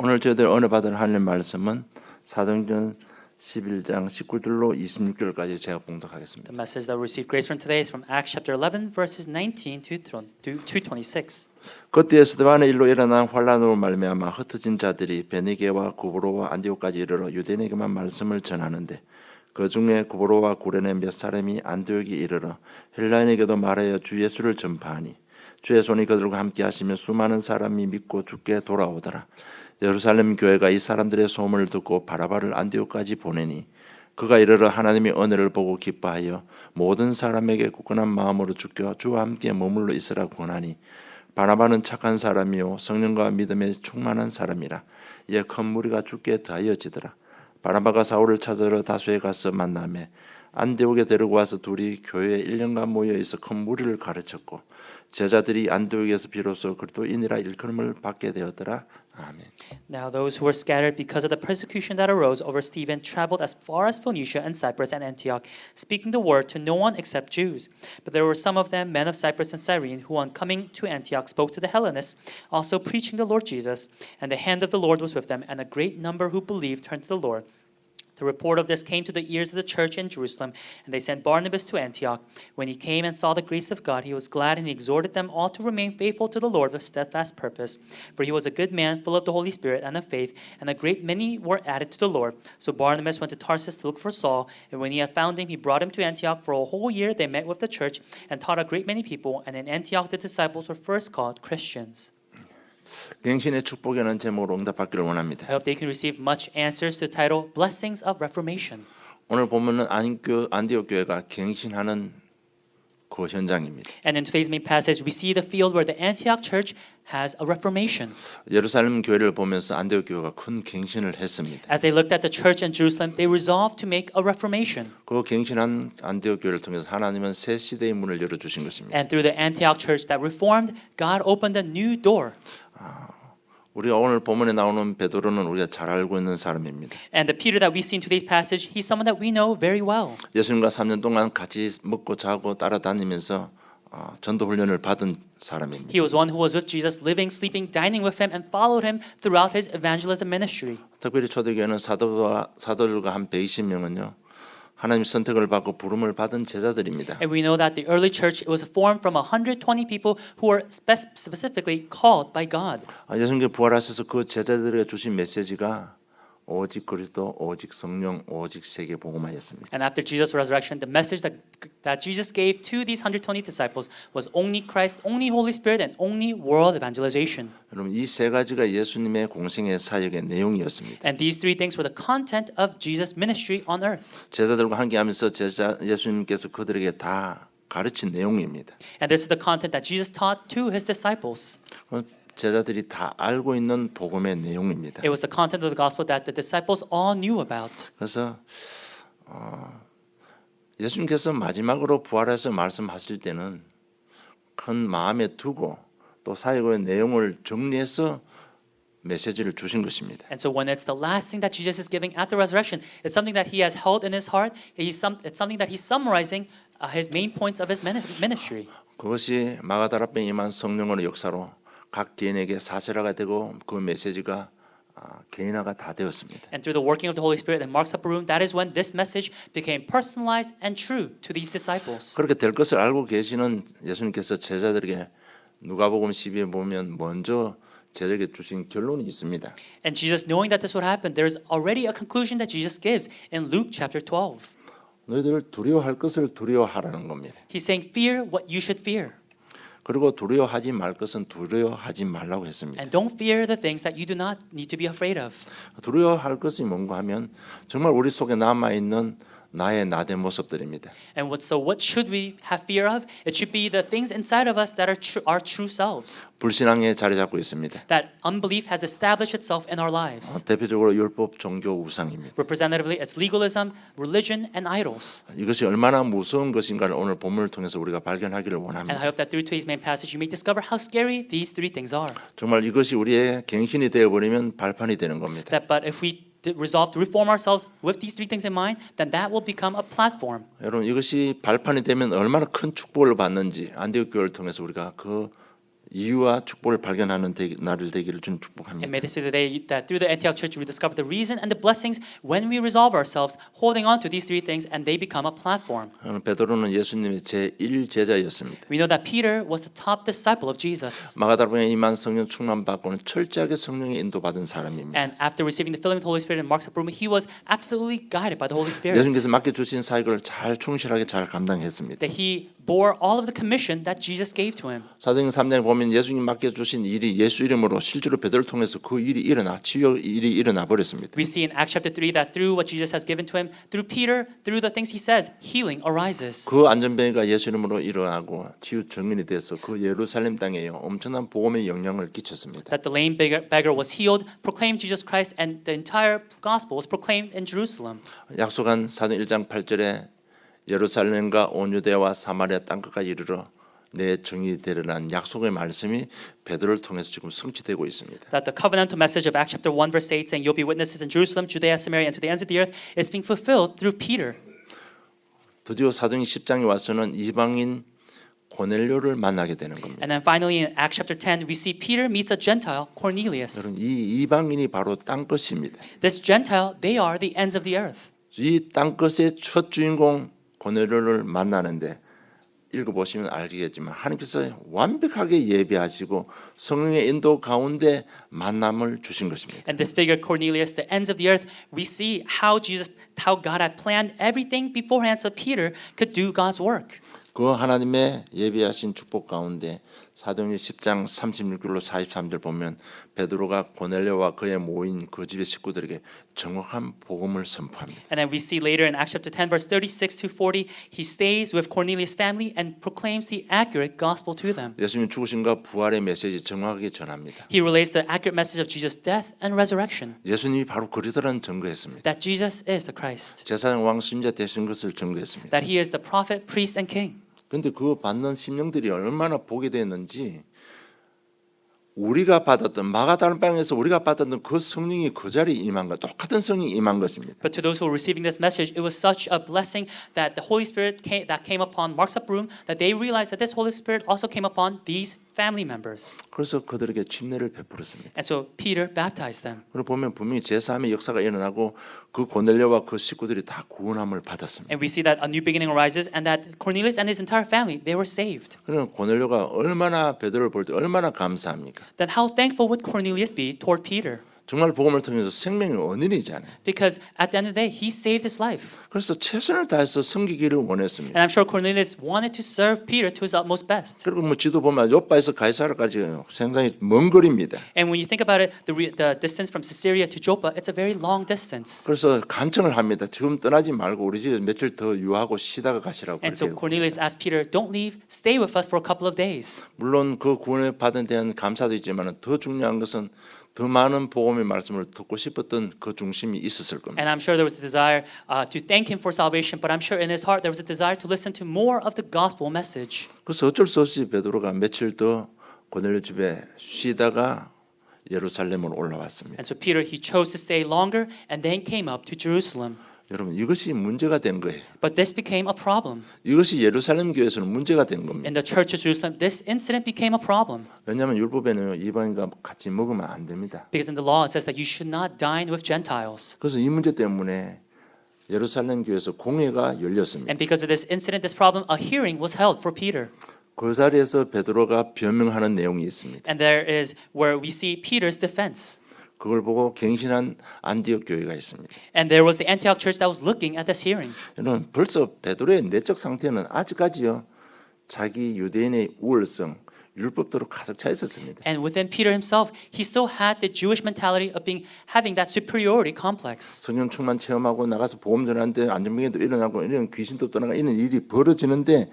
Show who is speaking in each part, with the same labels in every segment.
Speaker 1: 오늘 저희들 은혜 받을 하나님 말씀은 사도행전 11장 19절로 26절까지 제가 봉독하겠습니다.
Speaker 2: The message that we receive grace from today is from Acts chapter 11 verses 19 to 26.
Speaker 1: 그때 스데반의 일로 일어난 환란으로 말미암아 흩어진 자들이 베니게와 구브로와 안디옥까지 이르러 유대인에게만 말씀을 전하는데 그 중에 구브로와 구레네 몇 사람이 안디옥에 이르러 헬라인에게도 말하여 주 예수를 전파하니 주의 손이 그들과 함께 하시며 수많은 사람이 믿고 주께 돌아오더라. 예루살렘 교회가 이 사람들의 소문을 듣고 바라바를 안디옥까지 보내니 그가 이르러 하나님의 은혜를 보고 기뻐하여 모든 사람에게 굳건한 마음으로 주와 함께 머물러 있으라고 권하니 바나바는 착한 사람이요 성령과 믿음에 충만한 사람이라. 이에 큰 무리가 주께 더하여지더라. 바나바가 사울을 찾으러 다소에 가서 만나매 안디옥에 데리고 와서 둘이 교회에 1년간 모여 있어 큰 무리를 가르쳤고 제자들이 안디옥에서 비로소 그리스도인이라 일컬음을 받게 되었더라. 아멘.
Speaker 2: Now those who were scattered because of the persecution that arose over Stephen traveled as far as Phoenicia and Cyprus and Antioch, speaking the word to no one except Jews. But there were some of them, men of Cyprus and Cyrene, who on coming to Antioch spoke to the Hellenists, also preaching the Lord Jesus. And the hand of the Lord was with them, and a great number who believed turned to the Lord. The report of this came to the ears of the church in Jerusalem, and they sent Barnabas to Antioch. When he came and saw the grace of God, he was glad, and he exhorted them all to remain faithful to the Lord with steadfast purpose. For he was a good man, full of the Holy Spirit and of faith, and a great many were added to the Lord. So Barnabas went to Tarsus to look for Saul, and when he had found him, he brought him to Antioch. For a whole year they met with the church and taught a great many people, and in Antioch the disciples were first called Christians.
Speaker 1: 갱신의 축복이라는 제목으로 응답받기를 원합니다.
Speaker 2: I hope they can receive much answers to the title Blessings of Reformation.
Speaker 1: 오늘 보면은 안디옥 교회가 갱신하는 그 현장입니다.
Speaker 2: And in today's main passage, we see the field where the Antioch church has a reformation.
Speaker 1: 예루살렘 교회를 보면서 안디옥 교회가 큰 갱신을 했습니다.
Speaker 2: As they looked at the church in Jerusalem, they resolved to make a reformation.
Speaker 1: 그 갱신한 안디옥 교회를 통해서 하나님은 새 시대의 문을 열어 주신 것입니다.
Speaker 2: And through the Antioch church that reformed, God opened a new door.
Speaker 1: 우리가 오늘 본문에 나오는 베드로는 우리가 잘 알고 있는 사람입니다.
Speaker 2: And the Peter that we see in today's passage, he's someone that we know very well.
Speaker 1: 예수님과 3년 동안 같이 먹고 자고 따라다니면서 전도 훈련을 받은 사람입니다.
Speaker 2: He was one who was with Jesus, living, sleeping, dining with him, and followed him throughout his evangelism ministry.
Speaker 1: 특별히 초대교회는 사도들과 한 120명은요. 하나님 선택을 받고 부름을 받은 제자들입니다.
Speaker 2: And we know that the early church was formed from 120 people who were specifically called by God.
Speaker 1: 예수님께 부활하셔서 그 제자들에게 주신 메시지가 오직 그리스도, 오직 성령, 오직 세계 복음화였습니다.
Speaker 2: And after Jesus' resurrection, the message that Jesus gave to these 120 disciples was only Christ, only Holy Spirit, and only world evangelization.
Speaker 1: 여러분 이 세 가지가 예수님의 공생의 사역의 내용이었습니다.
Speaker 2: And these three things were the content of Jesus' ministry on earth.
Speaker 1: 제자들과 함께하면서 예수님께서 그들에게 다 가르친 내용입니다.
Speaker 2: And this is the content that Jesus taught to his disciples.
Speaker 1: 제자들이 다 알고 있는 복음의 내용입니다.
Speaker 2: It was the content of the gospel that the disciples all knew about.
Speaker 1: 그래서 예수님께서 마지막으로 부활해서 말씀하실 때는 큰 마음에 두고 또 사역의 내용을 정리해서 메시지를 주신 것입니다.
Speaker 2: And so when it's the last thing that Jesus is giving at the resurrection, it's something that he has held in his heart. It's something that he's summarizing his main points of his ministry.
Speaker 1: 그것이 마가다라병 임한 성령의 역사로 각 개인에게 사실화가 되고 그 메시지가 개인화가 다 되었습니다.
Speaker 2: And through the working of the Holy Spirit in Mark's upper room, that is when this message became personalized and true to these disciples.
Speaker 1: 그렇게 될 것을 알고 계시는 예수님께서 제자들에게 누가복음 12에 보면 먼저 제자들에게 주신 결론이 있습니다.
Speaker 2: And Jesus, knowing that this would happen, there is already a conclusion that Jesus gives in Luke chapter 12.
Speaker 1: 너희들 두려워할 것을 두려워하라는 겁니다.
Speaker 2: He's saying, fear what you should fear.
Speaker 1: 그리고 두려워하지 말 것은 두려워하지 말라고 했습니다.
Speaker 2: And don't fear the things that you do not need to be afraid of.
Speaker 1: 두려워할 것이 뭔가 하면 정말 우리 속에 남아 있는 나의 나된 모습들입니다.
Speaker 2: And so what should we have fear of? It should be the things inside of us that are our true selves.
Speaker 1: 불신앙에 자리 잡고 있습니다.
Speaker 2: That unbelief has established itself in our lives.
Speaker 1: 대표적으로 율법, 종교, 우상입니다.
Speaker 2: Representatively, it's legalism, religion, and idols.
Speaker 1: 이것이 얼마나 무서운 것인가를 오늘 본문을 통해서 우리가 발견하기를
Speaker 2: And
Speaker 1: 원합니다.
Speaker 2: I hope that through today's main passage, you may discover how scary these three things are.
Speaker 1: 정말 이것이 우리의 갱신이 되어버리면 발판이 되는 겁니다.
Speaker 2: But if we resolve to reform ourselves with these three things in mind, then that will become a platform.
Speaker 1: 여러분 이것이 발판이 되면 얼마나 큰 축복을 받는지 안디옥 교회를 통해서 우리가 그 이유와 축복을 발견하는 날을 되기를 주님
Speaker 2: And
Speaker 1: 축복합니다.
Speaker 2: may this be the day that through the Antioch church we discover the reason and the blessings when we resolve ourselves, holding on to these three things, and they become a platform.
Speaker 1: 베드로는 예수님의 제1제자였습니다.
Speaker 2: We know that Peter was the top disciple of Jesus.
Speaker 1: 마가다락방에 임한 성령 충만 받고는 철저하게 성령의 인도받은 사람입니다.
Speaker 2: And after receiving the filling of the Holy Spirit in Mark's upper room, he was absolutely guided by the Holy Spirit.
Speaker 1: 예수님께서 맡겨주신 사역을 잘 충실하게 잘 감당했습니다.
Speaker 2: That he bore all of the commission that Jesus gave to him.
Speaker 1: 사도행전 3장에 보면 예수님 맡겨주신 일이 예수 이름으로 실제로 베드로를 통해서 그 일이 일어나 치유 일이 일어나 버렸습니다.
Speaker 2: We see in Acts chapter 3 that through what Jesus has given to him, through Peter, through the things he says, healing arises.
Speaker 1: 그 안전병이가 예수 이름으로 일어나고 치유 증인이 돼서 그 예루살렘 땅에 엄청난 복음의 영향을 끼쳤습니다.
Speaker 2: That the lame beggar was healed, proclaimed Jesus Christ, and the entire gospel was proclaimed in Jerusalem.
Speaker 1: 약속한 사도행 1장 8절에 예루살렘과 온 유대와 사마리아 땅끝까지 이르러 내 정이 되리라는 약속의 말씀이 베드로를 통해서 지금 성취되고 있습니다.
Speaker 2: That the covenantal message of Acts chapter 1 verse 8 saying you'll be witnesses in Jerusalem, Judea, Samaria, and to the ends of the earth is being fulfilled through Peter.
Speaker 1: 드디어 사도행 10장에 와서는 이방인 고넬료를 만나게 되는 겁니다.
Speaker 2: And then finally in Acts chapter 10 we see Peter meets a Gentile, Cornelius.
Speaker 1: 여러분 이 이방인이 바로 땅끝입니다.
Speaker 2: This Gentile, they are the ends of the earth.
Speaker 1: 이 땅끝의 첫 주인공 고넬료를 만나는데 읽어보시면 알겠지만 하나님께서 완벽하게 예비하시고 성령의 인도 가운데 만남을 주신 것입니다.
Speaker 2: And this figure Cornelius, the ends of the earth, we see how God had planned everything beforehand so Peter could do God's work.
Speaker 1: 그 하나님의 예비하신 축복 가운데 사도행전 10장 36절로 43절 보면 베드로가 고넬료와 그의 모인 그 집의 식구들에게 정확한 복음을 선포합니다.
Speaker 2: And then we see later in Acts chapter 10 verse 36 to 40, he stays with Cornelius' family and proclaims the accurate gospel to them.
Speaker 1: 예수님 죽으심과 부활의 메시지 정확하게 전합니다.
Speaker 2: He relays the accurate message of Jesus' death and resurrection.
Speaker 1: 예수님이 바로 그리스도라는 증거했습니다.
Speaker 2: That Jesus is the Christ.
Speaker 1: 제사장 왕 심자 되신 것을 증거했습니다.
Speaker 2: That he is the prophet, priest, and king.
Speaker 1: 그런데 그 받는 심령들이 얼마나 복이 됐는지 우리가 받았던 마가다락방에서 우리가 받았던 그 성령이 그 자리에 임한 것 똑같은 성령이 임한 것입니다.
Speaker 2: But to those who were receiving this message, it was such a blessing that the Holy Spirit that came upon Mark's upper room that they realized that this Holy Spirit also came upon these family members.
Speaker 1: 그래서 그들에게 침례를 베풀었습니다.
Speaker 2: And so Peter baptized them.
Speaker 1: 그리고 보면 분명히 제3의 역사가 일어나고 그 고넬료와 그 식구들이 다 구원함을 받았습니다.
Speaker 2: And we see that a new beginning arises and that Cornelius and his entire family, they were saved.
Speaker 1: 그러면 고넬료가 얼마나 베드로를 볼 때 얼마나 감사합니까?
Speaker 2: Then how thankful would Cornelius be toward Peter?
Speaker 1: 정말 복음을 통해서 생명의 언인이잖아요.
Speaker 2: Because at the end of the day, he saved his life.
Speaker 1: 그래서 최선을 다해서 섬기기를 원했습니다.
Speaker 2: And I'm sure Cornelius wanted to serve Peter to his utmost best.
Speaker 1: 그리고 뭐 지도 보면 요빠에서 가이사라까지 굉장히 먼 거리입니다.
Speaker 2: And when you think about it, the distance from Caesarea to Joppa, it's a very long distance.
Speaker 1: 그래서 간청을 합니다. 지금 떠나지 말고 우리 집에 며칠 더 유하고 쉬다가 가시라고.
Speaker 2: And so
Speaker 1: 그렇게.
Speaker 2: Cornelius asked Peter, "Don't leave. Stay with us for a couple of days."
Speaker 1: 물론 그 구원을 받은 대한 감사도 있지만 더 중요한 것은 더 많은 복음의 말씀을 듣고 싶었던 그 중심이 있었을 겁니다.
Speaker 2: And I'm sure there was a desire to thank him for salvation, but I'm sure in his heart there was a desire to listen to more of the gospel message.
Speaker 1: 그래서 어쩔 수 없이 베드로가 며칠 더 고넬료 집에 쉬다가 예루살렘으로 올라왔습니다.
Speaker 2: And so Peter, he chose to stay longer and then came up to Jerusalem.
Speaker 1: 여러분 이것이 문제가 된 거예요.
Speaker 2: But this became a problem.
Speaker 1: 이것이 예루살렘 교회에서는 문제가 된 겁니다.
Speaker 2: In the church of Jerusalem, this incident became a problem.
Speaker 1: 왜냐하면 율법에는 이방인과 같이 먹으면 안 됩니다.
Speaker 2: Because in the law it says that you should not dine with Gentiles.
Speaker 1: 그래서 이 문제 때문에 예루살렘 교회에서 공회가 열렸습니다.
Speaker 2: And because of this incident, this problem, a hearing was held for Peter.
Speaker 1: 그 자리에서 베드로가 변명하는 내용이 있습니다.
Speaker 2: And there is where we see Peter's defense.
Speaker 1: 그걸 보고 갱신한 안디옥 교회가 있습니다.
Speaker 2: And there was the Antioch church that was looking at this hearing.
Speaker 1: 여러분 벌써 베드로의 내적 상태는 아직까지요 자기 유대인의 우월성, 율법대로 가득 차 있었습니다.
Speaker 2: And within Peter himself, he still had the Jewish mentality of having that superiority complex.
Speaker 1: 성령 충만 체험하고 나가서 보험 전하는데 안전병에도 일어나고 이런 귀신도 떠나가 이런 일이 벌어지는데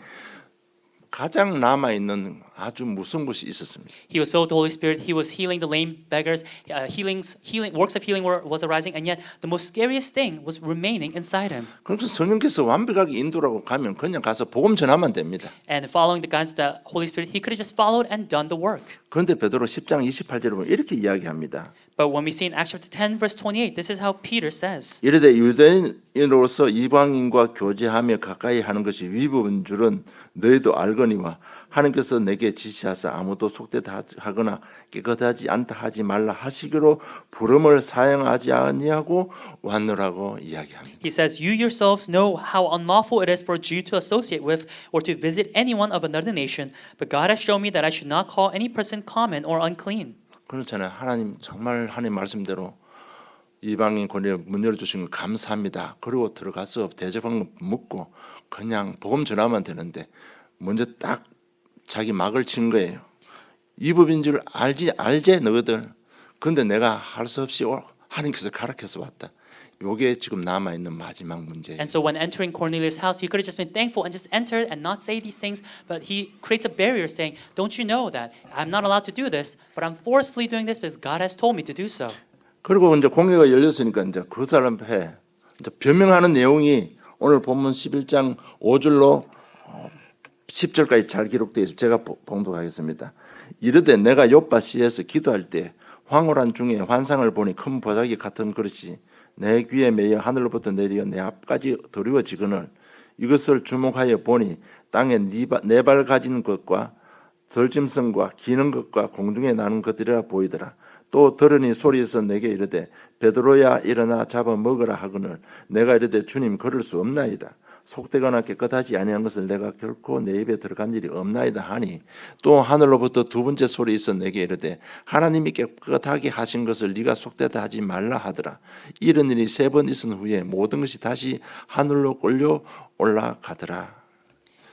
Speaker 1: 가장 남아 있는 아주 무서운 것이 있었습니다.
Speaker 2: He was filled with the Holy Spirit. He was healing the lame beggars. Works of healing was arising, and yet the most scariest thing was remaining inside him.
Speaker 1: 그래서 성령께서 완벽하게 인도라고 가면 그냥 가서 복음 전하면 됩니다.
Speaker 2: And following the guidance of the Holy Spirit, he could have just followed and done the work.
Speaker 1: 그런데 베드로 10장 28절에 보면 이렇게 이야기합니다.
Speaker 2: But when we see in Acts chapter 10, verse 28, this is how Peter says.
Speaker 1: 이르되 유대인으로서 이방인과 교제하며 가까이 하는 것이 위법인 줄은 너희도 알거니와 하나님께서 내게 지시하사 아무도 속되다 하거나 깨끗하지 않다 하지 말라 하시기로 부름을 사용하지 아니하고 왔노라고 이야기합니다.
Speaker 2: He says, "You yourselves know how unlawful it is for a Jew to associate with or to visit anyone of another nation, but God has shown me that I should not call any person common or unclean."
Speaker 1: 그렇잖아요. 하나님 정말 하나님 말씀대로 이방인 권리를 문 열어주신 거 감사합니다. 그리고 들어가서 대접한 거 묻고 그냥 복음 전하면 되는데 먼저 딱 자기 막을 친 거예요. 이 법인 줄 알제 너희들. 근데 내가 할 수 없이 하나님께서 가르쳐서 왔다. 요게 지금 남아 있는 마지막 문제예요.
Speaker 2: And so when entering Cornelius' house, he could have just been thankful and just entered and not say these things, but he creates a barrier saying, "Don't you know that I'm not allowed to do this, but I'm forcefully doing this because God has told me to do so."
Speaker 1: 그리고 이제 공회가 열렸으니까 이제 그 사람 앞에 이제 변명하는 내용이 오늘 본문 11장 5절로 10절까지 잘 기록되어 있어요. 제가 봉독하겠습니다. 이르되 내가 욥바시에서 기도할 때 황홀한 중에 환상을 보니 큰 보자기 같은 그릇이 내 귀에 매여 하늘로부터 내려 내 앞까지 드리워지거늘 이것을 주목하여 보니 땅에 네 발 가진 것과 덜짐승과 기는 것과 공중에 나는 것들이라 보이더라. 또 들으니 소리에서 내게 이르되 베드로야 일어나 잡아 먹으라 하거늘 내가 이르되 주님 그럴 수 없나이다. 속되거나 깨끗하지 아니한 것을 내가 결코 내 입에 들어간 일이 없나이다 하니 또 하늘로부터 두 번째 소리에서 내게 이르되 하나님이 깨끗하게 하신 것을 네가 속되다 하지 말라 하더라. 이런 일이 세 번 있은 후에 모든 것이 다시 하늘로 끌려 올라가더라.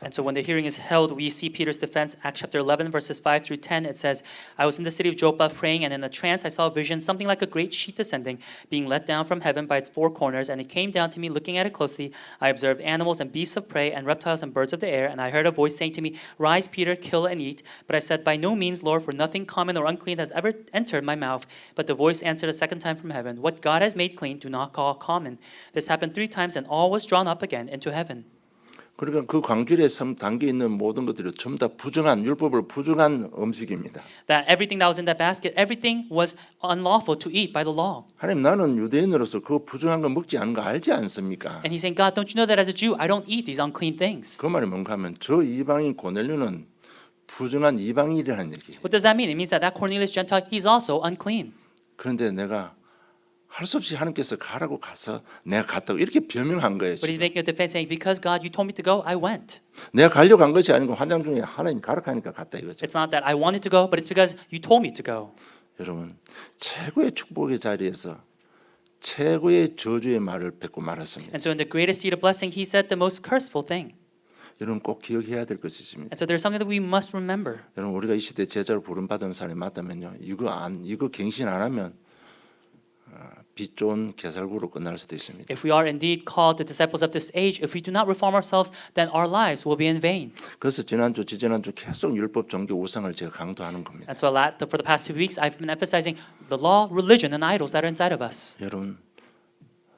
Speaker 2: And so when the hearing is held, we see Peter's defense. Acts chapter 11, verses 5 through 10, it says, "I was in the city of Joppa praying, and in a trance I saw a vision, something like a great sheet descending, being let down from heaven by its four corners. And it came down to me. Looking at it closely, I observed animals and beasts of prey and reptiles and birds of the air. And I heard a voice saying to me, 'Rise, Peter, kill and eat.' But I said, 'By no means, Lord, for nothing common or unclean has ever entered my mouth.' But the voice answered a second time from heaven, 'What God has made clean, do not call common.' This happened 3 times, and all was drawn up again into heaven."
Speaker 1: 그러니까 그 광줄에 담겨 있는 모든 것들이 전부 다 부정한 율법을 부정한 음식입니다.
Speaker 2: That everything that was in that basket, everything was unlawful to eat by the law.
Speaker 1: 하나님 나는 유대인으로서 그 부정한 거 먹지 않은 거 알지 않습니까?
Speaker 2: And he's saying, "God, don't you know that as a Jew, I don't eat these unclean things?"
Speaker 1: 그 말이 뭔가 하면 저 이방인 고넬료는 부정한 이방인이라는 얘기예요.
Speaker 2: What does that mean? It means that Cornelius Gentile, he's also unclean.
Speaker 1: 그런데 내가 할 수 없이 하나님께서 가라고 가서 내가 갔다고 이렇게 변명한 거예요.
Speaker 2: But he's
Speaker 1: 지금.
Speaker 2: making a defense saying, "Because God, you told me to go, I went."
Speaker 1: 내가 가려고 간 것이 아니고 환장 중에 하나님 가라고 하니까 갔다 이거죠.
Speaker 2: It's not that I wanted to go, but it's because you told me to go.
Speaker 1: 여러분 최고의 축복의 자리에서 최고의 저주의 말을 뱉고 말았습니다.
Speaker 2: And so in the greatest seed of blessing, he said the most curseful thing.
Speaker 1: 여러분 꼭 기억해야 될 것이 있습니다.
Speaker 2: And so there's something that we must remember.
Speaker 1: 여러분 우리가 이 시대 제자로 부름받은 사람이 맞다면요. 이거 갱신 안 하면 빛 좋은 개살구로 끝날 수도 있습니다.
Speaker 2: If we are indeed called the disciples of this age, if we do not reform ourselves, then our lives will be in vain.
Speaker 1: 그래서 지난주 지지난주 계속 율법 종교 우상을 제가 강조하는 겁니다.
Speaker 2: And so for the past 2 weeks, I've been emphasizing the law, religion, and idols that are inside of us.
Speaker 1: 여러분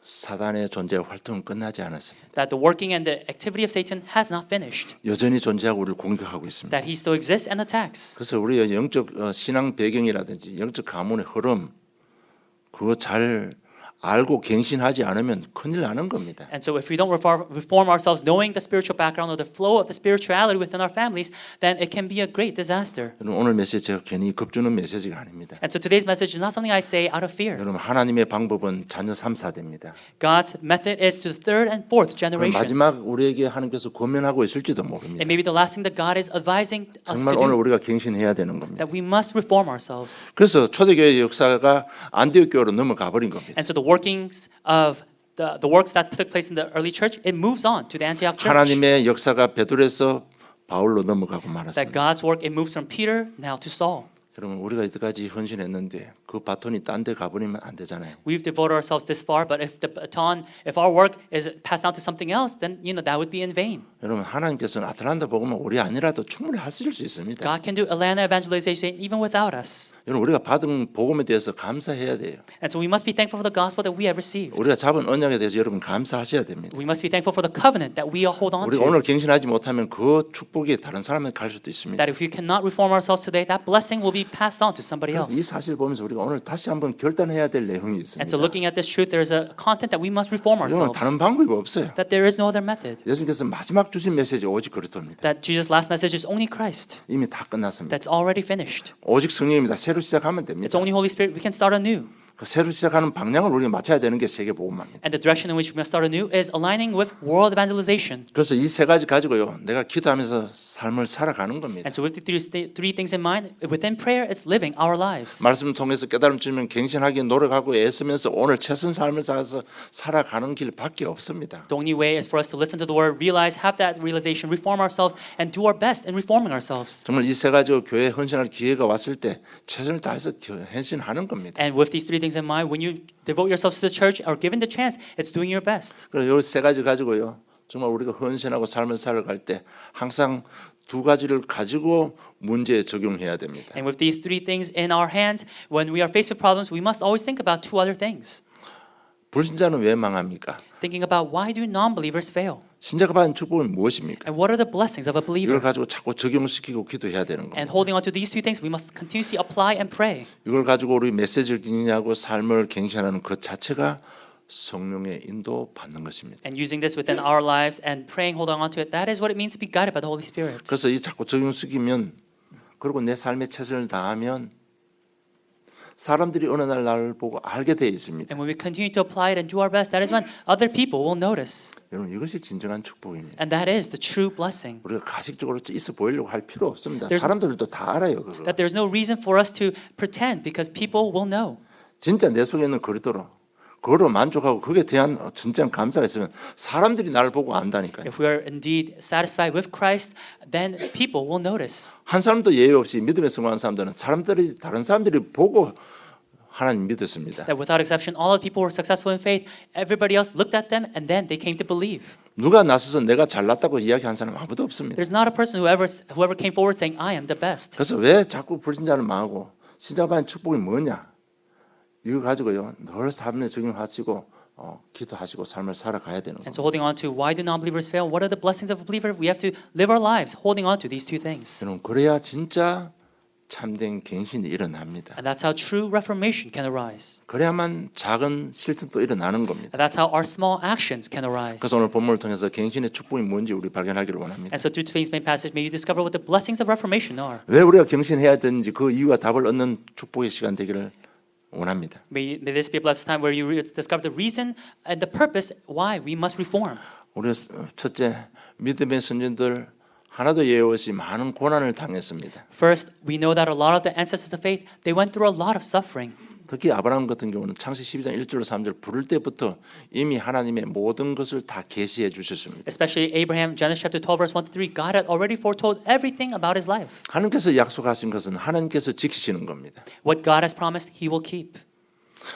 Speaker 1: 사단의 존재 활동은 끝나지 않았습니다.
Speaker 2: That the working and the activity of Satan has not finished.
Speaker 1: 여전히 존재하고 우리를 공격하고 있습니다.
Speaker 2: That he still exists and attacks.
Speaker 1: 그래서 우리의 영적 신앙 배경이라든지 영적 가문의 흐름 그거 잘 알고 갱신하지 않으면 큰일 나는 겁니다.
Speaker 2: And so if we don't reform ourselves knowing the spiritual background or the flow of the spirituality within our families, then it can be a great disaster.
Speaker 1: 여러분 오늘 메시지 제가 괜히 겁주는 메시지가 아닙니다.
Speaker 2: And so today's message is not something I say out of fear.
Speaker 1: 여러분 하나님의 방법은 자녀 3, 4대입니다.
Speaker 2: God's method is to the 3rd and 4th generation.
Speaker 1: 마지막 우리에게 하나님께서 권면하고 있을지도 모릅니다.
Speaker 2: It may be the last thing that God is advising us
Speaker 1: 정말
Speaker 2: to
Speaker 1: 오늘
Speaker 2: do.
Speaker 1: 우리가 갱신해야 되는 겁니다.
Speaker 2: That we must reform ourselves.
Speaker 1: 그래서 초대교회 역사가 안디옥 교회로 넘어가 버린 겁니다.
Speaker 2: And so the workings of the works that took place in the early church, it moves on to the Antioch church.
Speaker 1: 하나님의 역사가 베드로에서 바울로 넘어가고
Speaker 2: That
Speaker 1: 말았습니다.
Speaker 2: God's work, it moves from Peter now to Saul.
Speaker 1: 여러분 우리가 이때까지 헌신했는데 그 바톤이 딴 데 가버리면 안 되잖아요.
Speaker 2: We've devoted ourselves this far, but if the baton, if our work is passed on to something else, then that would be in vain.
Speaker 1: 여러분 하나님께서는 아틀란타 복음은 우리 아니라도 충분히 하실 수 있습니다.
Speaker 2: God can do Atlanta evangelization even without us.
Speaker 1: 여러분 우리가 받은 복음에 대해서 감사해야 돼요.
Speaker 2: And so we must be thankful for the gospel that we have received.
Speaker 1: 우리가 잡은 언약에 대해서 여러분 감사하셔야 됩니다.
Speaker 2: We must be thankful for the covenant that we all hold on
Speaker 1: 우리가
Speaker 2: to.
Speaker 1: 오늘 갱신하지 못하면 그 축복이 다른 사람에게 갈 수도 있습니다.
Speaker 2: That if we cannot reform ourselves today, that blessing will be be passed on to somebody
Speaker 1: 그래서 이
Speaker 2: else.
Speaker 1: 사실 보면서 우리가 오늘 다시 한번 결단해야 될 내용이 있습니다.
Speaker 2: And so looking at this truth, there is a content that we must reform
Speaker 1: 이거는
Speaker 2: ourselves.
Speaker 1: 다른 방법이 없어요.
Speaker 2: That there is no other method.
Speaker 1: 예수님께서 마지막 주신 메시지 오직 그리스도입니다.
Speaker 2: That Jesus' last message is only Christ.
Speaker 1: 이미 다 끝났습니다.
Speaker 2: That's already finished.
Speaker 1: 오직 성령입니다. 새로 시작하면 됩니다.
Speaker 2: It's only Holy Spirit. We can start anew.
Speaker 1: 그 새로 시작하는 방향을 우리가 맞춰야 되는 게 세계복음화입니다.
Speaker 2: And the direction in which we must start anew is aligning with world evangelization.
Speaker 1: 그래서 이 세 가지 가지고요, 내가 기도하면서 삶을 살아가는 겁니다.
Speaker 2: And so with the three things in mind, within prayer, it's living our lives.
Speaker 1: 말씀을 통해서 깨달음 주면 갱신하기 노력하고 애쓰면서 오늘 최선 삶을 살아서 살아가는 길밖에 없습니다.
Speaker 2: The only way is for us to listen to the word, realize, have that realization, reform ourselves, and do our best in reforming ourselves.
Speaker 1: 정말 이 세 가지로 교회에 헌신할 기회가 왔을 때 최선을 다해서 헌신하는 겁니다.
Speaker 2: And with these three things in mind, when you devote yourselves to the church or given the chance, it's doing your best.
Speaker 1: 그래서 이 세 가지 가지고요, 정말 우리가 헌신하고 삶을 살아갈 때 항상 두 가지를 가지고 문제에 적용해야 됩니다.
Speaker 2: And with these three things in our hands, when we are faced with problems, we must always think about two other things.
Speaker 1: 불신자는 왜 망합니까?
Speaker 2: Thinking about why do non-believers fail?
Speaker 1: 신자가 받은 축복은 무엇입니까?
Speaker 2: And what are the blessings of a believer?
Speaker 1: 이걸 가지고 자꾸 적용시키고 기도해야 되는 겁니다.
Speaker 2: And holding on to these two things, we must continuously apply and pray.
Speaker 1: 이걸 가지고 우리 메시지를 기능하고 삶을 갱신하는 그 자체가 성령의 인도 받는 것입니다.
Speaker 2: And using this within our lives and praying, holding on to it, that is what it means to be guided by the Holy Spirit.
Speaker 1: 그래서 이 자꾸 적용시키면, 그리고 내 삶에 최선을 다하면 사람들이 어느 날 나를 보고 알게 되어 있습니다.
Speaker 2: And when we continue to apply it and do our best, that is when other people will notice.
Speaker 1: 여러분, 이것이 진정한 축복입니다.
Speaker 2: And that is the true blessing.
Speaker 1: 우리가 가식적으로 있어 보이려고 할 필요 없습니다.
Speaker 2: There's-
Speaker 1: 사람들도 다 알아요. 그거.
Speaker 2: That there's no reason for us to pretend because people will know.
Speaker 1: 진짜 내 속에 있는 그거로 만족하고 거기에 대한 진짜 감사가 있으면 사람들이 나를 보고 안다니까요.
Speaker 2: If we are indeed satisfied with Christ, then people will notice.
Speaker 1: 한 사람도 예외 없이 믿음에 성공한 사람들은 다른 사람들이 보고 하나님 믿었습니다.
Speaker 2: That without exception, all the people who were successful in faith, everybody else looked at them and then they came to believe.
Speaker 1: 누가 나서서 내가 잘났다고 이야기한 사람 아무도 없습니다.
Speaker 2: There's not a person whoever came forward saying, I am the best.
Speaker 1: 그래서 왜 자꾸 불신자를 망하고 신자가 받은 축복이 뭐냐? 이거 가지고요, 늘 삶에 적용하시고 기도하시고 삶을 살아가야 되는
Speaker 2: And
Speaker 1: 겁니다.
Speaker 2: so holding on to why do non-believers fail? What are the blessings of a believer? We have to live our lives holding on to these two things.
Speaker 1: 여러분, 그래야 진짜 참된 갱신이 일어납니다.
Speaker 2: And that's how true reformation can arise.
Speaker 1: 그래야만 작은 실천도 일어나는 겁니다.
Speaker 2: And that's how our small actions can arise.
Speaker 1: 그래서 오늘 본문을 통해서 갱신의 축복이 뭔지 우리 발견하기를 원합니다.
Speaker 2: And so through today's main passage, may you discover what the blessings of reformation are.
Speaker 1: 왜 우리가 갱신해야 되는지 그 이유와 답을 얻는 축복의 시간 되기를 원합니다.
Speaker 2: May this be a blessed time where you discover the reason and the purpose why we must reform.
Speaker 1: 우리 첫째, 믿음의 선진들 하나도 예외 없이 많은 고난을 당했습니다.
Speaker 2: First, we know that a lot of the ancestors of faith, they went through a lot of suffering.
Speaker 1: 특히 아브라함 같은 경우는 창세기 12장 1절로 3절 부를 때부터 이미 하나님의 모든 것을 다 계시해 주셨습니다.
Speaker 2: Especially Abraham, Genesis chapter 12, verse 1 to 3, God had already foretold everything about his life.
Speaker 1: 하나님께서 약속하신 것은 하나님께서 지키시는 겁니다.
Speaker 2: What God has promised, he will keep.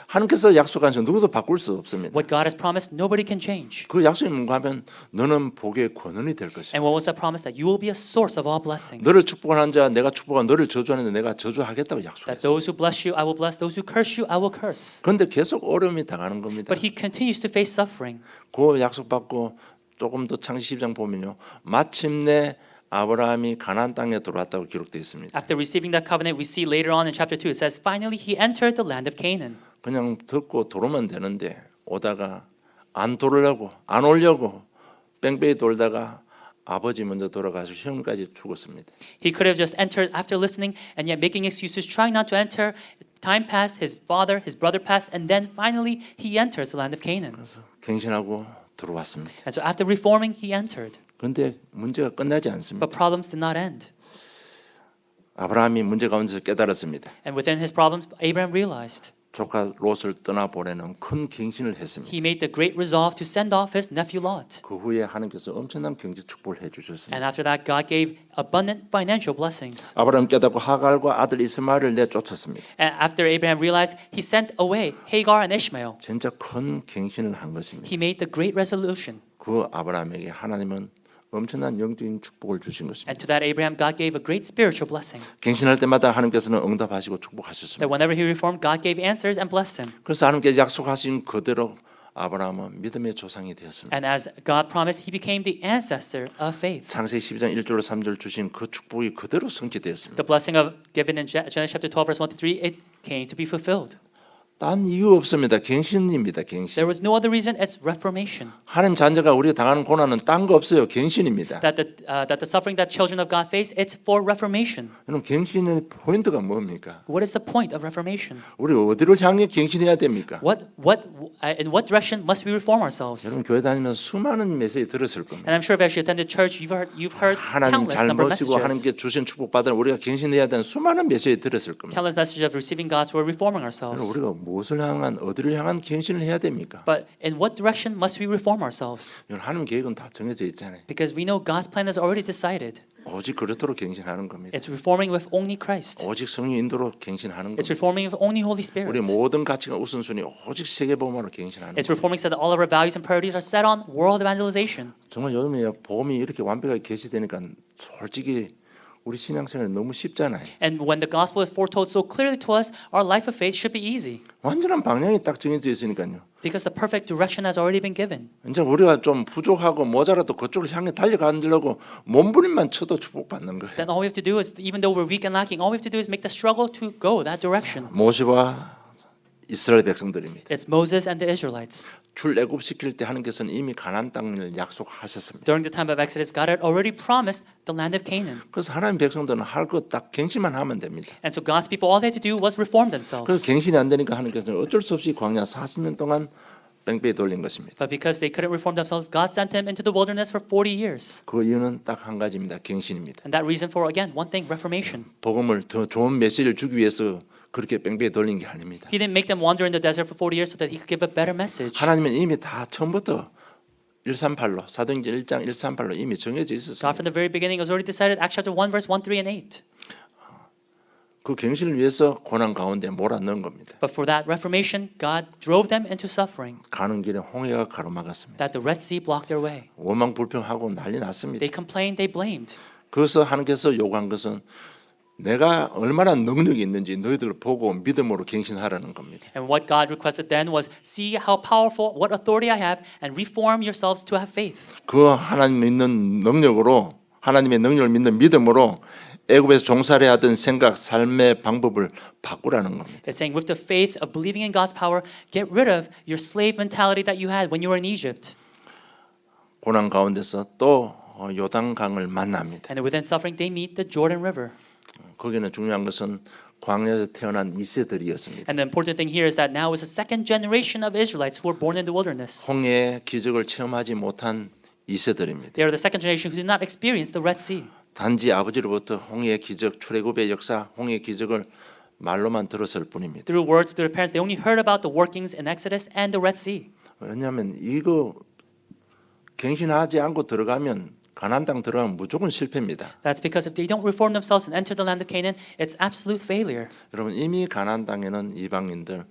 Speaker 1: 하나님께서 약속한 것은 누구도 바꿀 수 없습니다.
Speaker 2: What God has promised, nobody can change.
Speaker 1: 그 약속이 뭔가 하면 너는 복의 권원이 될 것이다.
Speaker 2: And what was that promise? That you will be a source of all blessings.
Speaker 1: 너를 축복하는 자 내가 축복하고 너를 저주하는데 내가 저주하겠다고
Speaker 2: That
Speaker 1: 약속했어요.
Speaker 2: those who bless you, I will bless. Those who curse you, I will curse.
Speaker 1: 그런데 계속 어려움이 당하는 겁니다.
Speaker 2: But he continues to face suffering.
Speaker 1: 그 약속받고 조금 더 창세기 12장 보면요, 마침내 아브라함이 가나안 땅에 들어왔다고 기록되어 있습니다.
Speaker 2: After receiving that covenant, we see later on in chapter 2, it says, finally he entered the land of Canaan.
Speaker 1: 그냥 듣고 돌으면 되는데 오다가 안 오려고 뺑뺑이 돌다가 아버지 먼저 돌아가서 형까지 죽었습니다.
Speaker 2: He could have just entered after listening and yet making excuses, trying not to enter. Time passed, his father, his brother passed, and then finally he enters the land of Canaan.
Speaker 1: 그래서 갱신하고 들어왔습니다.
Speaker 2: And so after reforming, he entered.
Speaker 1: 그런데 문제가 끝나지 않습니다.
Speaker 2: But problems did not end.
Speaker 1: 아브라함이 문제 가운데서 깨달았습니다.
Speaker 2: And within his problems, Abraham realized.
Speaker 1: 조카 롯을 떠나보내는 큰 갱신을 했습니다.
Speaker 2: He made the great resolve to send off his nephew Lot.
Speaker 1: 그 후에 하나님께서 엄청난 경제 축복을 해주셨습니다.
Speaker 2: And after that, God gave abundant financial blessings.
Speaker 1: 아브라함 깨닫고 하갈과 아들 이스마엘을 내쫓았습니다.
Speaker 2: And after Abraham realized, he sent away Hagar and Ishmael.
Speaker 1: 진짜 큰 갱신을 한 것입니다.
Speaker 2: He made the great resolution.
Speaker 1: 그 아브라함에게 하나님은 엄청난 영적인 축복을 주신 것입니다.
Speaker 2: And to that Abraham, God gave a great spiritual blessing.
Speaker 1: 갱신할 때마다 하나님께서는 응답하시고 축복하셨습니다.
Speaker 2: That whenever he reformed, God gave answers and blessed him.
Speaker 1: 그래서 하나님께서 약속하신 그대로 아브라함은 믿음의 조상이 되었습니다.
Speaker 2: And as God promised, he became the ancestor of faith.
Speaker 1: 창세기 12장 1절로 3절 주신 그 축복이 그대로 성취되었습니다.
Speaker 2: The blessing of given in Genesis chapter 12 verse 1 to 3, it came to be fulfilled.
Speaker 1: 딴 이유 없습니다. 갱신입니다. 갱신.
Speaker 2: There was no other reason. It's reformation.
Speaker 1: 하나님 자녀가 우리가 당하는 고난은 딴 거 없어요. 갱신입니다.
Speaker 2: That the suffering that children of God face, it's for reformation.
Speaker 1: 여러분 갱신의 포인트가 뭡니까?
Speaker 2: What is the point of reformation?
Speaker 1: 우리 어디를 향해 갱신해야 됩니까?
Speaker 2: In what direction must we reform ourselves?
Speaker 1: 여러분 교회 다니면서 수많은 메시지 들었을 겁니다.
Speaker 2: And I'm sure if as you attended church, you've heard
Speaker 1: 하나님
Speaker 2: countless
Speaker 1: 잘
Speaker 2: number of
Speaker 1: 모시고
Speaker 2: messages.
Speaker 1: 하나님께 주신 축복 받으러 우리가 갱신해야 되는 수많은 메시지 들었을 겁니다.
Speaker 2: Countless messages of receiving God's word, reforming
Speaker 1: 여러분
Speaker 2: ourselves.
Speaker 1: 우리가 무엇을 향한 어디를 향한 갱신을 해야 됩니까?
Speaker 2: But in what direction must we reform ourselves?
Speaker 1: 여러분 하나님 계획은 다 정해져 있잖아요.
Speaker 2: Because we know God's plan is already decided.
Speaker 1: 오직 그렇도록 갱신하는 겁니다.
Speaker 2: It's reforming with only Christ.
Speaker 1: 오직 성령 인도로 갱신하는
Speaker 2: It's
Speaker 1: 겁니다.
Speaker 2: reforming with only Holy Spirit.
Speaker 1: 우리 모든 가치가 우선순위 오직 세계복음으로 갱신하는
Speaker 2: It's
Speaker 1: 겁니다.
Speaker 2: reforming so that all of our values and priorities are set on world evangelization.
Speaker 1: 정말 요즘에 복음이 이렇게 완벽하게 계시되니까 솔직히 우리 신앙생활이 너무 쉽잖아요.
Speaker 2: And when the gospel is foretold so clearly to us, our life of faith should be easy.
Speaker 1: 완전한 방향이 딱 정해져 있으니까요.
Speaker 2: Because the perfect direction has already been given.
Speaker 1: 이제 우리가 좀 부족하고 모자라도 그쪽을 향해 달려가려고 몸부림만 쳐도 축복받는 거예요.
Speaker 2: Then all we have to do is, even though we're weak and lacking, all we have to do is make the struggle to go that direction.
Speaker 1: 모세와 이스라엘 백성들입니다.
Speaker 2: It's Moses and the Israelites.
Speaker 1: 출애굽시킬 때 하나님께서는 이미 가나안 땅을 약속하셨습니다.
Speaker 2: During the time of Exodus, God had already promised the land of Canaan.
Speaker 1: 그래서 하나님 백성들은 할 것 딱 갱신만 하면 됩니다.
Speaker 2: And so God's people, all they had to do was reform
Speaker 1: 그래서
Speaker 2: themselves.
Speaker 1: 갱신이 안 되니까 하나님께서는 어쩔 수 없이 광야 40년 동안 뺑뺑이 돌린 것입니다.
Speaker 2: But because they couldn't reform themselves, God sent them into the wilderness for 40 years.
Speaker 1: 그 이유는 딱 한 가지입니다. 갱신입니다.
Speaker 2: And that reason for, again, one thing, reformation.
Speaker 1: 복음을 더 좋은 메시지를 주기 위해서 그렇게 뺑뺑이 돌린 게 아닙니다.
Speaker 2: He didn't make them wander in the desert for 40 years so that he could give a better message.
Speaker 1: 하나님은 이미 다 처음부터 138로 사도행전 1장 138로 이미 정해져
Speaker 2: God
Speaker 1: 있었습니다.
Speaker 2: from the very beginning was already decided, Acts chapter 1, verse 1, 3, and 8.
Speaker 1: 그 갱신을 위해서 고난 가운데 몰아넣은 겁니다.
Speaker 2: But for that reformation, God drove them into suffering,
Speaker 1: 가는 길에 홍해가 가로막았습니다.
Speaker 2: that the Red Sea blocked their way.
Speaker 1: 원망 불평하고 난리 났습니다.
Speaker 2: They complained, they blamed.
Speaker 1: 그래서 하나님께서 요구한 것은 내가 얼마나 능력이 있는지 너희들 보고 믿음으로 갱신하라는 겁니다.
Speaker 2: And what God requested then was, see how powerful, what authority I have, and reform yourselves to have faith.
Speaker 1: 그 하나님 믿는 능력으로 하나님의 능력을 믿는 믿음으로 애굽에서 종살이 하던 생각, 삶의 방법을 바꾸라는 겁니다.
Speaker 2: It's saying, with the faith of believing in God's power, get rid of your slave mentality that you had when you were in Egypt.
Speaker 1: 고난 가운데서 또 요단강을 만납니다.
Speaker 2: And within suffering, they meet the Jordan River.
Speaker 1: 거기는 중요한 것은 광야에서 태어난 이세들이었습니다.
Speaker 2: And the important thing here is that now is a second generation of Israelites who were born in the wilderness.
Speaker 1: 홍해의 기적을 체험하지 못한 이세들입니다.
Speaker 2: They are the second generation who did not experience the Red Sea.
Speaker 1: 단지 아버지로부터 홍해의 기적, 출애굽의 역사, 홍해의 기적을 말로만 들었을 뿐입니다.
Speaker 2: Through words, through their parents, they only heard about the workings in Exodus and the Red Sea.
Speaker 1: 왜냐하면 이거 갱신하지 않고 들어가면 가나안 땅 들어가면 무조건 실패입니다.
Speaker 2: That's because if they don't reform themselves and enter the land of Canaan, it's absolute failure.
Speaker 1: 여러분 이미 가나안 땅에는 이방인들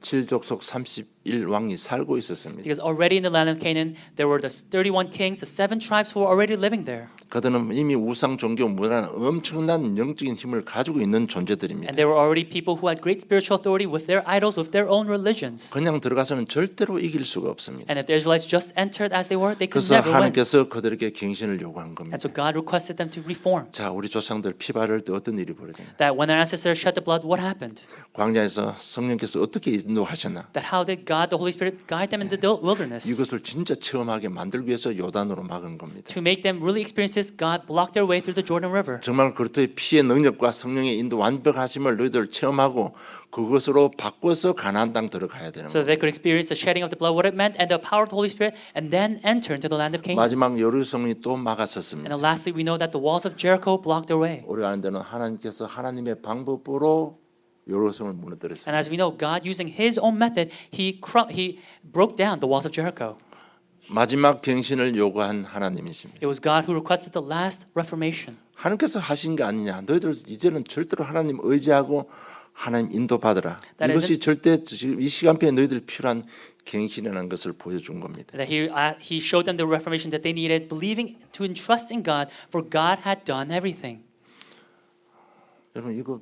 Speaker 1: 7족속 31왕이 살고 있었습니다.
Speaker 2: Because already in the land of Canaan, there were the 31 kings, the 7 tribes who were already living there.
Speaker 1: 그들은 이미 우상 종교 문화는 엄청난 영적인 힘을 가지고 있는 존재들입니다.
Speaker 2: And there were already people who had great spiritual authority with their idols, with their own religions.
Speaker 1: 그냥 들어가서는 절대로 이길 수가 없습니다.
Speaker 2: And if the Israelites just entered as they were, they could
Speaker 1: 그래서
Speaker 2: never win.
Speaker 1: 하나님께서 그들에게 갱신을 요구한 겁니다.
Speaker 2: And so God requested them to reform.
Speaker 1: 자, 우리 조상들 피 바를 때 어떤 일이 벌어졌나요?
Speaker 2: That when their ancestors shed the blood, what happened?
Speaker 1: 광야에서 성령께서 어떻게 인도하셨나?
Speaker 2: That how did God, the Holy Spirit, guide them in the wilderness?
Speaker 1: 이것을 진짜 체험하게 만들기 위해서 요단으로 막은 겁니다.
Speaker 2: To make them really experience this, God blocked their way through the Jordan River.
Speaker 1: 정말 그리스도의 피의 능력과 성령의 인도 완벽하심을 너희들 체험하고 그것으로 바꿔서 가나안 땅 들어가야 되는
Speaker 2: So
Speaker 1: 거예요.
Speaker 2: that they could experience the shedding of the blood, what it meant, and the power of the Holy Spirit, and then enter into the land of Canaan.
Speaker 1: 마지막 여리고성이 또
Speaker 2: And
Speaker 1: 막았었습니다.
Speaker 2: then lastly, we know that the walls of Jericho blocked their way.
Speaker 1: 우리가 아는 데는 하나님께서 하나님의 방법으로 여리고성을 무너뜨렸습니다.
Speaker 2: And as we know, God using His own method, He broke down the walls of Jericho.
Speaker 1: 마지막 갱신을 요구한 하나님이십니다.
Speaker 2: It was God who requested the last reformation.
Speaker 1: 하나님께서 하신 게 아니냐. 너희들 이제는 절대로 하나님 의지하고 하나님 인도받으라.
Speaker 2: That
Speaker 1: 이것이 절대 지금 이 시간표에 너희들 필요한 갱신이라는 것을 보여준 겁니다.
Speaker 2: That He showed them the reformation that they needed, believing to entrust in God, for God had done everything.
Speaker 1: 여러분 이거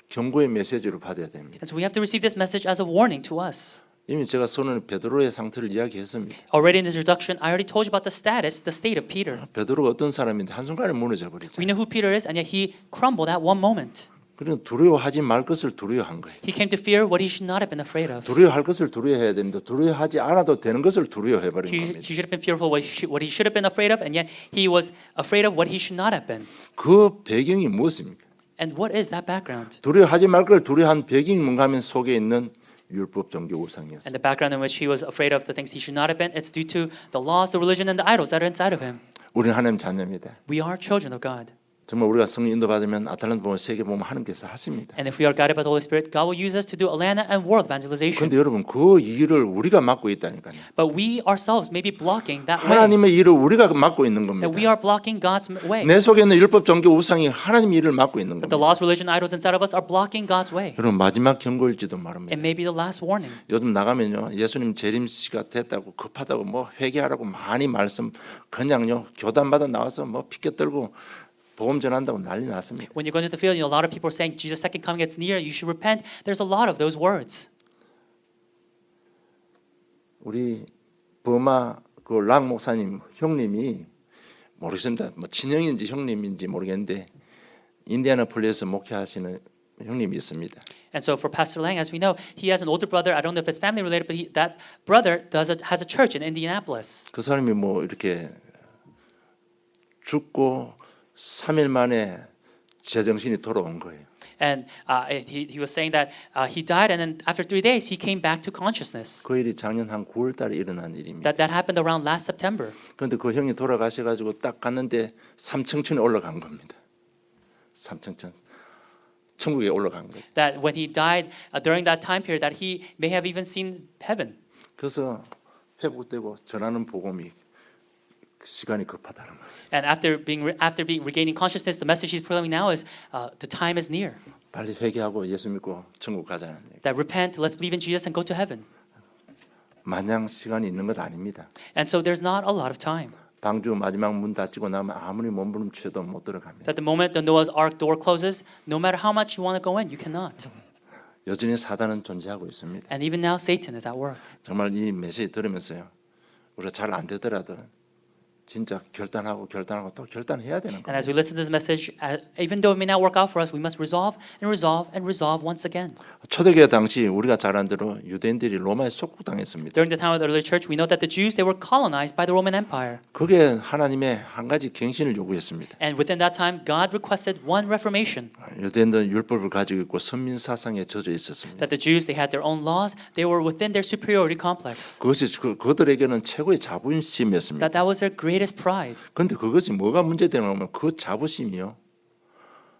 Speaker 1: 경고의 메시지로 받아야 됩니다.
Speaker 2: And so we have to receive this message as a warning to us.
Speaker 1: 이미 제가 선언 베드로의 상태를 이야기했습니다.
Speaker 2: Already in the introduction, I already told you about the status, the state of Peter.
Speaker 1: 베드로가 어떤 사람인데 한순간에 무너져 버리죠.
Speaker 2: We know who Peter is, and yet he crumbled at one moment.
Speaker 1: 그러니까 두려워하지 말 것을 두려워한 거예요.
Speaker 2: He came to fear what he should not have been afraid of.
Speaker 1: 두려워할 것을 두려워해야 되는데 두려워하지 않아도 되는 것을 두려워해 버린
Speaker 2: He
Speaker 1: 겁니다.
Speaker 2: should have been fearful what he should have been afraid of, and yet he was afraid of what he should not have been.
Speaker 1: 그 배경이 무엇입니까?
Speaker 2: And what is that background?
Speaker 1: 두려워하지 말 걸 두려워한 배경이 뭔가 하면 속에 있는 율법 종교 우상이었어요.
Speaker 2: And the background in which he was afraid of the things he should not have been, it's due to the laws, the religion, and the idols that are inside of him.
Speaker 1: 우리는 하나님 자녀입니다.
Speaker 2: We are children of God.
Speaker 1: 정말 우리가 성령 인도 받으면 아틀란타 보면 세계 보면 하나님께서 하십니다.
Speaker 2: And if we are guided by the Holy Spirit, God will use us to do Atlanta and world evangelization.
Speaker 1: 그런데 여러분 그 일을 우리가 맡고 있다니까요.
Speaker 2: But we ourselves may be blocking that way.
Speaker 1: 하나님의 일을 우리가 맡고 있는 겁니다.
Speaker 2: That we are blocking God's way.
Speaker 1: 내 속에 있는 율법 종교 우상이 하나님의 일을 맡고 있는
Speaker 2: That the
Speaker 1: 겁니다.
Speaker 2: laws, religion, idols inside of us are blocking God's way.
Speaker 1: 여러분 마지막 경고일지도 모릅니다.
Speaker 2: It may be the last warning.
Speaker 1: 요즘 나가면요 예수님 재림시가 됐다고 급하다고 뭐 회개하라고 많이 말씀 그냥요 교단마다 나와서 뭐 피켓 들고 복음 전한다고 난리 났습니다.
Speaker 2: When you go into the field, a lot of people are saying Jesus' second coming gets near. You should repent. There's a lot of those words.
Speaker 1: 우리 버마 그 랑 목사님 형님이 모르겠습니다. 뭐 친형인지 형님인지 모르겠는데 인디애나폴리스에서 목회하시는 형님이 있습니다.
Speaker 2: And so for Pastor Lang, as we know, he has an older brother. I don't know if it's family related, but that brother has a church in Indianapolis.
Speaker 1: 그 사람이 뭐 이렇게 죽고 3일 만에 제정신이 돌아온 거예요.
Speaker 2: And he was saying that he died, and then after 3 days, he came back to consciousness.
Speaker 1: 그 일이 작년 한 9월 달에 일어난 일입니다.
Speaker 2: That happened around last September.
Speaker 1: 그런데 그 형이 돌아가셔가지고 딱 갔는데 삼층천에 올라간 겁니다. 삼층천 천국에 올라간 거예요.
Speaker 2: That when he died during that time period, that he may have even seen heaven.
Speaker 1: 그래서 회복되고 전하는 복음이 시간이 급하다는 거예요.
Speaker 2: And after regaining consciousness, the message he's proclaiming now is the time is near.
Speaker 1: 빨리 회개하고 예수 믿고 천국 가자는 얘기.
Speaker 2: That repent, let's believe in Jesus and go to heaven.
Speaker 1: 마냥 시간이 있는 것 아닙니다.
Speaker 2: And so there's not a lot of time.
Speaker 1: 방주 마지막 문 닫히고 나면 아무리 몸부림쳐도 못 들어갑니다.
Speaker 2: That the moment the Noah's Ark door closes, no matter how much you want to go in, you cannot.
Speaker 1: 여전히 사단은 존재하고 있습니다.
Speaker 2: And even now, Satan is at work.
Speaker 1: 정말 이 메시지 들으면서요. 우리가 잘 안 되더라도 진짜 결단하고 또 결단해야 되는
Speaker 2: And
Speaker 1: 거예요.
Speaker 2: as we listen to this message, even though it may not work out for us, we must resolve and resolve and resolve once again.
Speaker 1: 초대교회 당시 우리가 잘 안 대로 유대인들이 로마에 속국당했습니다.
Speaker 2: During the time of the early church, we know that the Jews, they were colonized by the Roman Empire.
Speaker 1: 그게 하나님의 한 가지 갱신을 요구했습니다.
Speaker 2: And within that time, God requested one reformation.
Speaker 1: 유대인들은 율법을 가지고 있고 선민 사상에 젖어 있었습니다.
Speaker 2: That the Jews, they had their own laws. They were within their superiority complex.
Speaker 1: 그것이 그들에게는 최고의 자부심이었습니다.
Speaker 2: That was their greatest pride.
Speaker 1: 그런데 그것이 뭐가 문제되냐 하면 그 자부심이요.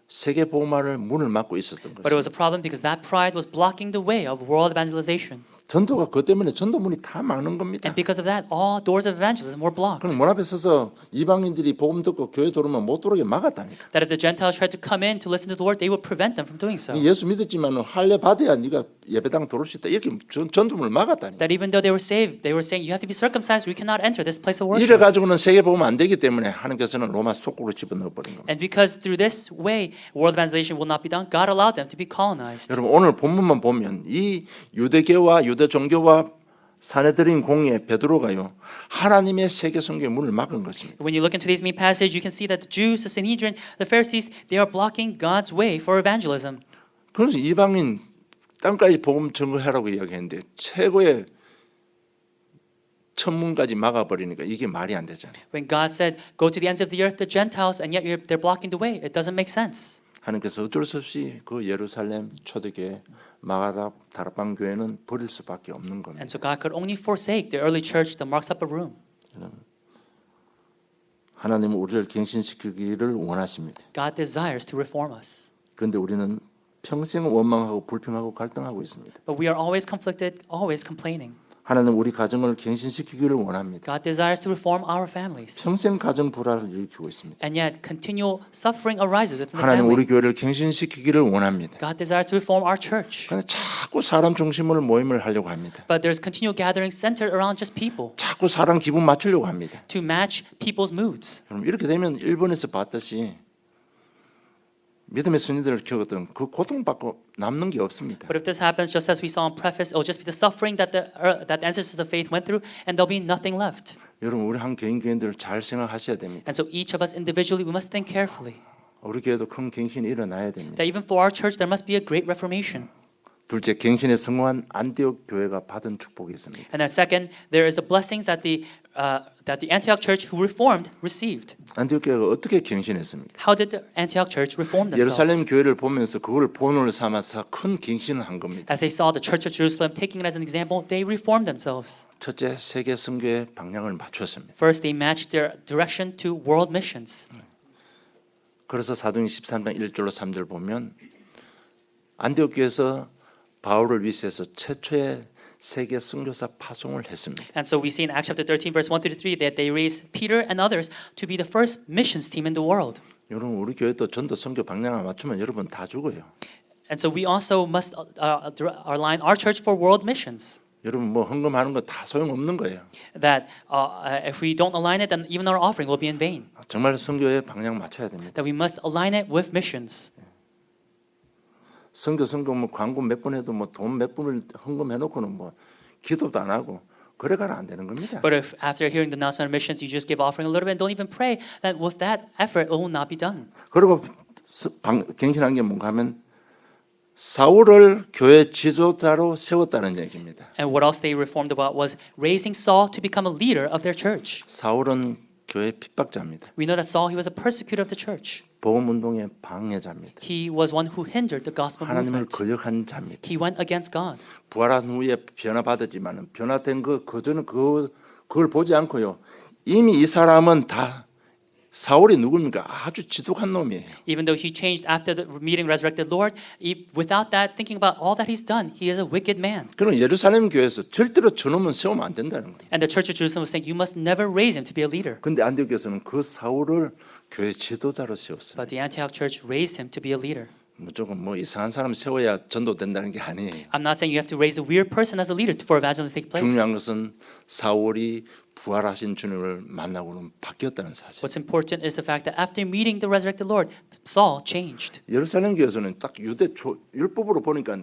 Speaker 1: 세계 복음화를 문을 막고 있었던
Speaker 2: But it was
Speaker 1: 것입니다.
Speaker 2: a problem because that pride was blocking the way of world evangelization.
Speaker 1: 전도가 그것 때문에 전도 문이 다 막는 겁니다.
Speaker 2: And because of that, all doors of evangelism were blocked.
Speaker 1: 그럼 문 앞에 서서 이방인들이 복음 듣고 교회 들어오면 못 들어오게 막았다니까.
Speaker 2: That if the Gentiles tried to come in to listen to the word, they would prevent them from doing so.
Speaker 1: 예수 믿었지만 할례 받아야 네가 예배당 들어올 수 있다. 이렇게 전도문을 막았다니까.
Speaker 2: That even though they were saved, they were saying, you have to be circumcised or you cannot enter this place of
Speaker 1: 이래
Speaker 2: worship.
Speaker 1: 가지고는 세계 복음 안 되기 때문에 하나님께서는 로마 속국으로 집어넣어 버린 겁니다.
Speaker 2: And because through this way, world evangelization will not be done, God allowed them to be colonized.
Speaker 1: 여러분 오늘 본문만 보면 이 유대교와 유대 종교와 사내들인 공의의 베드로가요 하나님의 세계 선교의 문을 막은 것입니다.
Speaker 2: When you look into today's main passage, you can see that the Jews, the Sanhedrin, the Pharisees, they are blocking God's way for evangelism.
Speaker 1: 그래서 이방인 땅까지 복음 전거하라고 이야기했는데 최고의 천문까지 막아버리니까 이게 말이 안 되잖아요.
Speaker 2: When God said, go to the ends of the earth, the Gentiles, and yet they're blocking the way, it doesn't make sense.
Speaker 1: 하나님께서 어쩔 수 없이 그 예루살렘 초대교회 마가다 다락방 교회는 버릴 수밖에 없는 겁니다.
Speaker 2: And so God could only forsake the early church, the Mark's Upper Room.
Speaker 1: 하나님은 우리를 갱신시키기를 원하십니다.
Speaker 2: God desires to reform us.
Speaker 1: 그런데 우리는 평생 원망하고 불평하고 갈등하고 있습니다.
Speaker 2: But we are always conflicted, always complaining.
Speaker 1: 하나님은 우리 가정을 갱신시키기를 원합니다.
Speaker 2: God desires to reform our families.
Speaker 1: 평생 가정 불화를 일으키고 있습니다.
Speaker 2: And yet continual suffering arises within the
Speaker 1: 하나님은 우리
Speaker 2: family.
Speaker 1: 교회를 갱신시키기를 원합니다.
Speaker 2: God desires to reform our church.
Speaker 1: 그런데 자꾸 사람 중심으로 모임을 하려고 합니다.
Speaker 2: But there's continual gathering centered around just people
Speaker 1: 자꾸 사람 기분 맞추려고 합니다.
Speaker 2: to match people's moods.
Speaker 1: 그럼 이렇게 되면 일본에서 봤듯이 믿음의 순위들을 겪었던 그 고통받고 남는 게 없습니다.
Speaker 2: But if this happens just as we saw in preface, it will just be the suffering that the ancestors of faith went through, and there'll be nothing left.
Speaker 1: 여러분 우리 한 개인들 잘 생각하셔야 됩니다.
Speaker 2: And so each of us individually, we must think carefully
Speaker 1: 우리 교회도 큰 갱신이 일어나야 됩니다.
Speaker 2: that even for our church, there must be a great reformation.
Speaker 1: 둘째, 갱신에 성공한 안디옥 교회가 받은 축복이 있습니다.
Speaker 2: And then second, there is the blessings that the Antioch church who reformed received.
Speaker 1: 안디옥 교회가 어떻게 갱신했습니까?
Speaker 2: How did the Antioch church reform
Speaker 1: 예루살렘
Speaker 2: themselves?
Speaker 1: 교회를 보면서 그걸 본을 삼아서 큰 갱신을 한 겁니다.
Speaker 2: As they saw the church of Jerusalem taking it as an example, they reformed themselves.
Speaker 1: 첫째, 세계 선교의 방향을 맞췄습니다.
Speaker 2: First, they matched their direction to world missions.
Speaker 1: 그래서 사도행 13장 1절로 3절 보면 안디옥 교회에서 바울을 위시해서 최초의 세계 선교사 파송을 했습니다.
Speaker 2: And so we see in Acts chapter 13, verse 1 through 3 that they raised Peter and others to be the first missions team in the world.
Speaker 1: 여러분 우리 교회도 전도 선교 방향을 맞추면 여러분 다 죽어요.
Speaker 2: And so we also must align our church for world missions.
Speaker 1: 여러분 뭐 헌금하는 거 다 소용없는 거예요.
Speaker 2: That if we don't align it, then even our offering will be in vain.
Speaker 1: 정말 선교의 방향 맞춰야 됩니다.
Speaker 2: That we must align it with missions.
Speaker 1: 선교 뭐 광고 몇 번 해도 뭐 돈 몇 분을 헌금해 놓고는 뭐 기도도 안 하고 그래가는 안 되는 겁니다.
Speaker 2: But if after hearing the announcement of missions, you just give offering a little bit and don't even pray, that with that effort, it will not be done.
Speaker 1: 그리고 갱신한 게 뭔가 하면 사울을 교회 지도자로 세웠다는 얘기입니다.
Speaker 2: And what else they reformed about was raising Saul to become a leader of their church.
Speaker 1: 사울은 교회 핍박자입니다.
Speaker 2: We know that Saul, he was a persecutor of the church.
Speaker 1: 복음 운동의 방해자입니다.
Speaker 2: He was one who hindered the gospel
Speaker 1: 하나님을
Speaker 2: movement.
Speaker 1: 거역한 자입니다.
Speaker 2: He went against God.
Speaker 1: 부활한 후에 변화받았지만 변화된 그전은 그걸 보지 않고요. 이미 이 사람은 다 사울이 누굽니까? 아주 지독한 놈이에요.
Speaker 2: Even though he changed after the meeting resurrected Lord, without that, thinking about all that he's done, he is a wicked man.
Speaker 1: 그럼 예루살렘 교회에서 절대로 저놈은 세우면 안 된다는 거예요.
Speaker 2: And the church of Jerusalem was saying, you must never raise him to be a leader.
Speaker 1: 근데 안디옥에서는 그 사울을 교회 지도자로 세웠어요.
Speaker 2: But the Antioch church raised him to be a leader.
Speaker 1: 무조건 뭐 이상한 사람 세워야 전도된다는 게 아니에요.
Speaker 2: I'm not saying you have to raise a weird person as a leader for evangelism to take place.
Speaker 1: 중요한 것은 사울이 부활하신 주님을 만나고는 바뀌었다는 사실.
Speaker 2: What's important is the fact that after meeting the resurrected Lord, Saul changed.
Speaker 1: 예루살렘 교회에서는 딱 유대 율법으로 보니까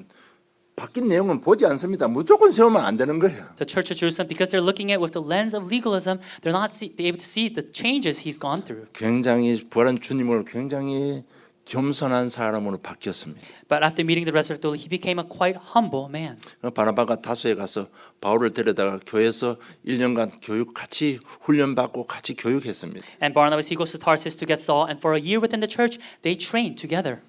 Speaker 1: 바뀐 내용은 보지 않습니다. 무조건 세우면 안 되는 거예요.
Speaker 2: The church of Jerusalem, because they're looking at it with the lens of legalism, they're not able to see the changes he's gone through.
Speaker 1: 굉장히 부활한 주님을 굉장히 겸손한 사람으로 바뀌었습니다.
Speaker 2: But after meeting the resurrected Lord, he became a quite humble man.
Speaker 1: 바나바가 다소에 가서 바울을 데려다가 교회에서 1년간 같이 훈련받고 같이 교육했습니다.
Speaker 2: And Barnabas, he goes to Tarsus to get Saul, and for a year within the church, they trained together.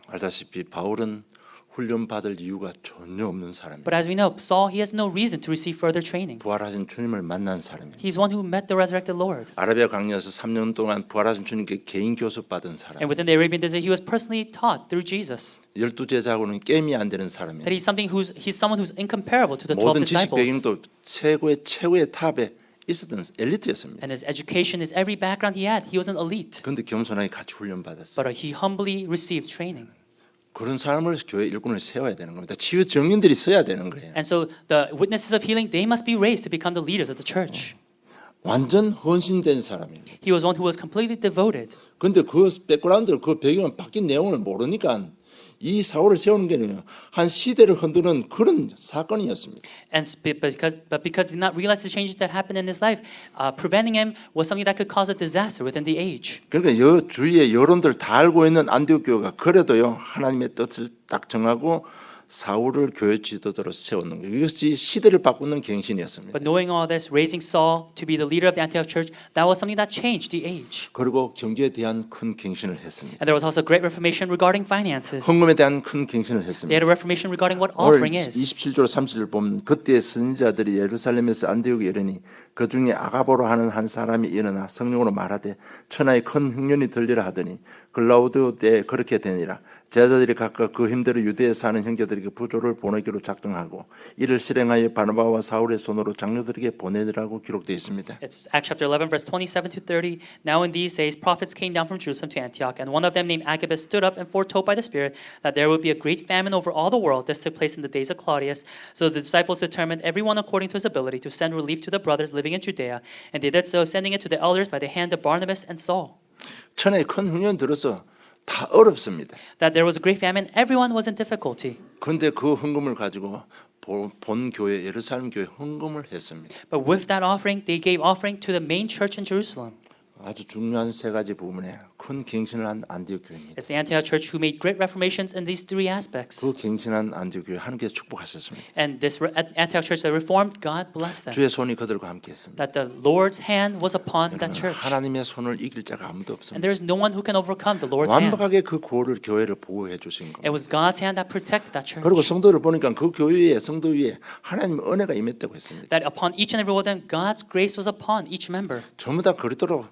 Speaker 1: 알다시피 바울은 훈련받을 이유가 전혀 없는 사람입니다.
Speaker 2: But as we know, Saul, he has no reason to receive further training.
Speaker 1: 부활하신 주님을 만난 사람입니다.
Speaker 2: He's one who met the resurrected Lord.
Speaker 1: 아라비아 강야에서 3년 동안 부활하신 주님께 개인 교습 받은 사람.
Speaker 2: And within the Arabian desert, he was personally taught through Jesus.
Speaker 1: 12제자하고는 게임이 안 되는 사람입니다.
Speaker 2: That he's someone who's incomparable to the 12
Speaker 1: 모든 지식
Speaker 2: disciples.
Speaker 1: 배경도 최고의 탑에 있었던 엘리트였습니다.
Speaker 2: And his education, his every background he had, he was an elite.
Speaker 1: 그런데 겸손하게 같이 훈련받았어요.
Speaker 2: But he humbly received training.
Speaker 1: 그런 사람을 교회 일꾼을 세워야 되는 겁니다. 치유 정인들이 써야 되는 거예요.
Speaker 2: And so the witnesses of healing, they must be raised to become the leaders of the church.
Speaker 1: 완전 헌신된 사람입니다.
Speaker 2: He was one who was completely devoted.
Speaker 1: 그런데 그 백그라운드, 그 배경을 바뀐 내용을 모르니까 이 사울을 세우는 게 아니라 한 시대를 흔드는 그런 사건이었습니다.
Speaker 2: And because they did not realize the changes that happened in his life, preventing him was something that could cause a disaster within the age.
Speaker 1: 그러니까 주위의 여론들 다 알고 있는 안디옥 교회가 그래도요 하나님의 뜻을 딱 정하고 사울을 교회 지도자로 세웠는 거예요. 이것이 시대를 바꾸는 갱신이었습니다.
Speaker 2: But knowing all this, raising Saul to be the leader of the Antioch church, that was something that changed the age.
Speaker 1: 그리고 경제에 대한 큰 갱신을 했습니다.
Speaker 2: And there was also great reformation regarding finances.
Speaker 1: 헌금에 대한 큰 갱신을
Speaker 2: They
Speaker 1: 했습니다.
Speaker 2: had a reformation regarding what
Speaker 1: 오늘
Speaker 2: offering is.
Speaker 1: 27절 30절 보면 그때 선지자들이 예루살렘에서 안디옥에 이르니 그 중에 아가보로 하는 한 사람이 일어나 성령으로 말하되 천하에 큰 흉년이 들리라 하더니 글라우디오 때에 그렇게 되니라. 제자들이 각각 그 힘대로 유대에 사는 형제들에게 부조를 보내기로 작정하고 이를 실행하여 바나바와 사울의 손으로 장로들에게 보내라고 기록되어 있습니다.
Speaker 2: It's Acts chapter 11, verse 27 to 30. Now in these days, prophets came down from Jerusalem to Antioch, and one of them named Agabus stood up and foretold by the Spirit that there would be a great famine over all the world. This took place in the days of Claudius. So the disciples determined, everyone according to his ability, to send relief to the brothers living in Judea, and they did so, sending it to the elders by the hand of Barnabas and Saul.
Speaker 1: 천하에 큰 흉년 들어서 다 어렵습니다.
Speaker 2: that there was a great famine, everyone was in difficulty.
Speaker 1: 그런데 그 헌금을 가지고 본 교회 예루살렘 교회 헌금을 했습니다.
Speaker 2: But with that offering, they gave offering to the main church in Jerusalem.
Speaker 1: 아주 중요한 세 가지 부분에 큰 갱신을 한 안디옥 교회입니다.
Speaker 2: It's the Antioch church who made great reformations in these three aspects.
Speaker 1: 그 갱신한 안디옥 교회 하나님께서 축복하셨습니다.
Speaker 2: And this Antioch church that reformed, God blessed them.
Speaker 1: 주의 손이 그들과 함께했습니다.
Speaker 2: That the Lord's hand was upon that church.
Speaker 1: 하나님의 손을 이길 자가 아무도
Speaker 2: And
Speaker 1: 없습니다.
Speaker 2: there is no one who can overcome the Lord's hand.
Speaker 1: 완벽하게 그 교회를 보호해 주신 겁니다.
Speaker 2: It was God's hand that protected that church.
Speaker 1: 그리고 성도를 보니까 그 교회의 성도 위에 하나님의 은혜가 임했다고 했습니다.
Speaker 2: That upon each and every one of them, God's grace was upon each member.
Speaker 1: 전부 다 그리스도로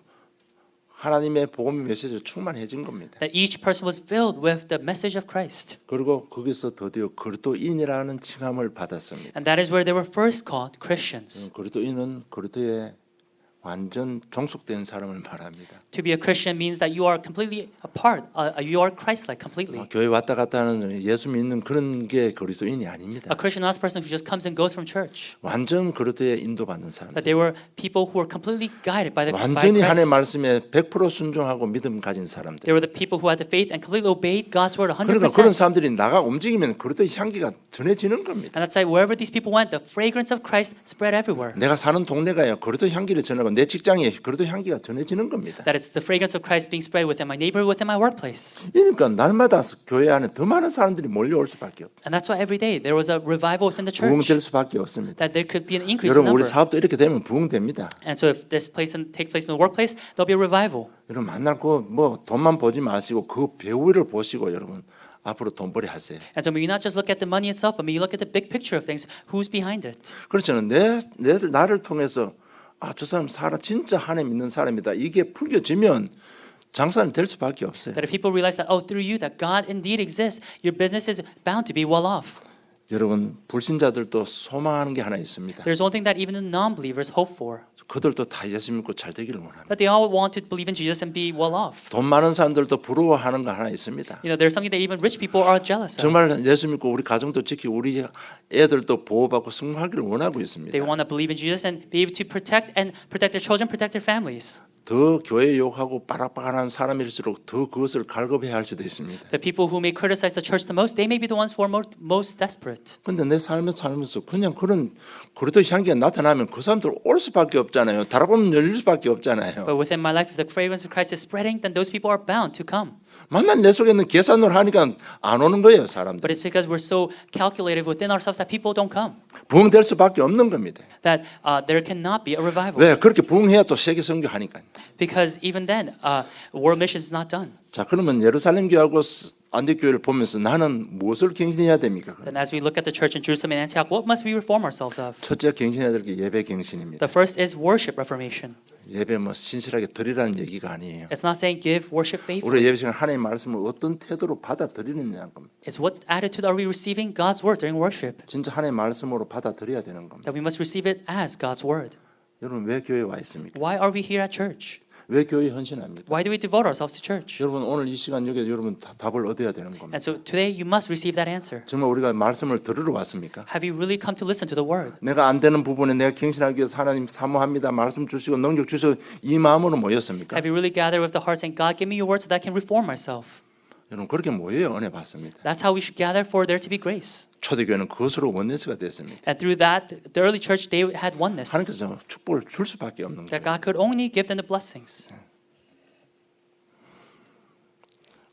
Speaker 1: 하나님의 복음의 메시지로 충만해진 겁니다.
Speaker 2: That each person was filled with the message of Christ.
Speaker 1: 그리고 거기서 드디어 그리스도인이라는 칭함을 받았습니다.
Speaker 2: And that is where they were first called Christians.
Speaker 1: 그리스도인은 그리스도의 완전 종속된 사람을 말합니다.
Speaker 2: To be a Christian means that you are completely a part, you are Christ-like completely.
Speaker 1: 교회 왔다 갔다 하는 예수 믿는 그런 게 그리스도인이 아닙니다.
Speaker 2: A Christian is not a person who just comes and goes from church.
Speaker 1: 완전 그리스도의 인도받는 사람.
Speaker 2: That they were people who were completely guided by
Speaker 1: 완전히 하나님의
Speaker 2: Christ.
Speaker 1: 말씀에 100% 순종하고 믿음 가진 사람들.
Speaker 2: They were the people who had the faith and completely obeyed God's word 100%.
Speaker 1: 그러니까 그런 사람들이 나가 움직이면 그리스도의 향기가 전해지는 겁니다.
Speaker 2: And that's why wherever these people went, the fragrance of Christ spread everywhere.
Speaker 1: 내가 사는 동네가요 그리스도 향기를 전하고 내 직장에 그리스도 향기가 전해지는 겁니다.
Speaker 2: That it's the fragrance of Christ being spread within my neighborhood, within my workplace.
Speaker 1: 그러니까 날마다 교회 안에 더 많은 사람들이 몰려올 수밖에 없고
Speaker 2: And that's why every day there was a revival within the
Speaker 1: 부흥될
Speaker 2: church.
Speaker 1: 수밖에 없습니다.
Speaker 2: That there could be an increase in
Speaker 1: 여러분 우리
Speaker 2: number.
Speaker 1: 사업도 이렇게 되면 부흥됩니다.
Speaker 2: And so if this takes place in the workplace, there'll be a revival.
Speaker 1: 여러분 만날 거 뭐 돈만 보지 마시고 그 배후를 보시고 여러분 앞으로 돈벌이 하세요.
Speaker 2: And so may you not just look at the money itself, but may you look at the big picture of things. Who's behind it?
Speaker 1: 그렇잖아요. 나를 통해서 저 사람 진짜 하나님 믿는 사람이다. 이게 풀겨지면 장사는 될 수밖에 없어요.
Speaker 2: That if people realize that, through you, that God indeed exists, your business is bound to be well off.
Speaker 1: 여러분 불신자들도 소망하는 게 하나 있습니다.
Speaker 2: There's one thing that even the non-believers hope for.
Speaker 1: 그들도 다 예수 믿고 잘 되기를 원합니다.
Speaker 2: That they all want to believe in Jesus and be well off.
Speaker 1: 돈 많은 사람들도 부러워하는 거 하나 있습니다.
Speaker 2: You know, there's something that even rich people are jealous of.
Speaker 1: 정말 예수 믿고 우리 가정도 지키고 우리 애들도 보호받고 승화하기를 원하고 있습니다.
Speaker 2: They want to believe in Jesus and be able to protect their children, protect their families.
Speaker 1: 더 교회 욕하고 빠락빠락한 사람일수록 더 그것을 갈급해야 할 수도 있습니다.
Speaker 2: The people who may criticize the church the most, they may be the ones who are most desperate.
Speaker 1: 근데 내 삶에 살면서 그냥 그런 그리스도 향기가 나타나면 그 사람들 올 수밖에 없잖아요. 달아보면 열릴 수밖에 없잖아요.
Speaker 2: But within my life, if the fragrance of Christ is spreading, then those people are bound to come.
Speaker 1: 만난 내 속에 있는 계산을 하니까 안 오는 거예요, 사람들.
Speaker 2: But it's because we're so calculated within ourselves that people don't come.
Speaker 1: 부흥될 수밖에 없는 겁니다.
Speaker 2: That there cannot be a revival.
Speaker 1: 왜? 그렇게 부흥해야 또 세계 선교하니까요.
Speaker 2: Because even then, world mission is not done.
Speaker 1: 자, 그러면 예루살렘 교회하고 안디옥 교회를 보면서 나는 무엇을 갱신해야 됩니까?
Speaker 2: Then as we look at the church in Jerusalem and Antioch, what must we reform ourselves of?
Speaker 1: 첫째 갱신해야 될 게 예배 갱신입니다.
Speaker 2: The first is worship reformation.
Speaker 1: 예배 뭐 신실하게 드리라는 얘기가 아니에요.
Speaker 2: It's not saying give worship faithfully.
Speaker 1: 우리 예배 시간 하나님의 말씀을 어떤 태도로 받아들이느냐는 겁니다.
Speaker 2: It's what attitude are we receiving God's word during worship?
Speaker 1: 진짜 하나님의 말씀으로 받아들여야 되는 겁니다.
Speaker 2: That we must receive it as God's word.
Speaker 1: 여러분 왜 교회에 와 있습니까?
Speaker 2: Why are we here at church?
Speaker 1: 왜 교회에 헌신합니까?
Speaker 2: Why do we devote ourselves to church?
Speaker 1: 여러분 오늘 이 시간 여기 여러분 답을 얻어야 되는 겁니다.
Speaker 2: And so today you must receive that answer.
Speaker 1: 정말 우리가 말씀을 들으러 왔습니까?
Speaker 2: Have you really come to listen to the word?
Speaker 1: 내가 안 되는 부분에 내가 갱신하기 위해서 하나님 사모합니다. 말씀 주시고 능력 주시고 이 마음으로 모였습니까?
Speaker 2: Have you really gathered with the heart saying, God, give me your word so that I can reform myself?
Speaker 1: 여러분 그렇게 모여요. 은혜 받습니다.
Speaker 2: That's how we should gather for there to be grace.
Speaker 1: 초대교회는 그것으로 원내스가 됐습니다.
Speaker 2: And through that, the early church, they had oneness.
Speaker 1: 하나님께서 축복을 줄 수밖에 없는
Speaker 2: That
Speaker 1: 거예요.
Speaker 2: God could only give them the blessings.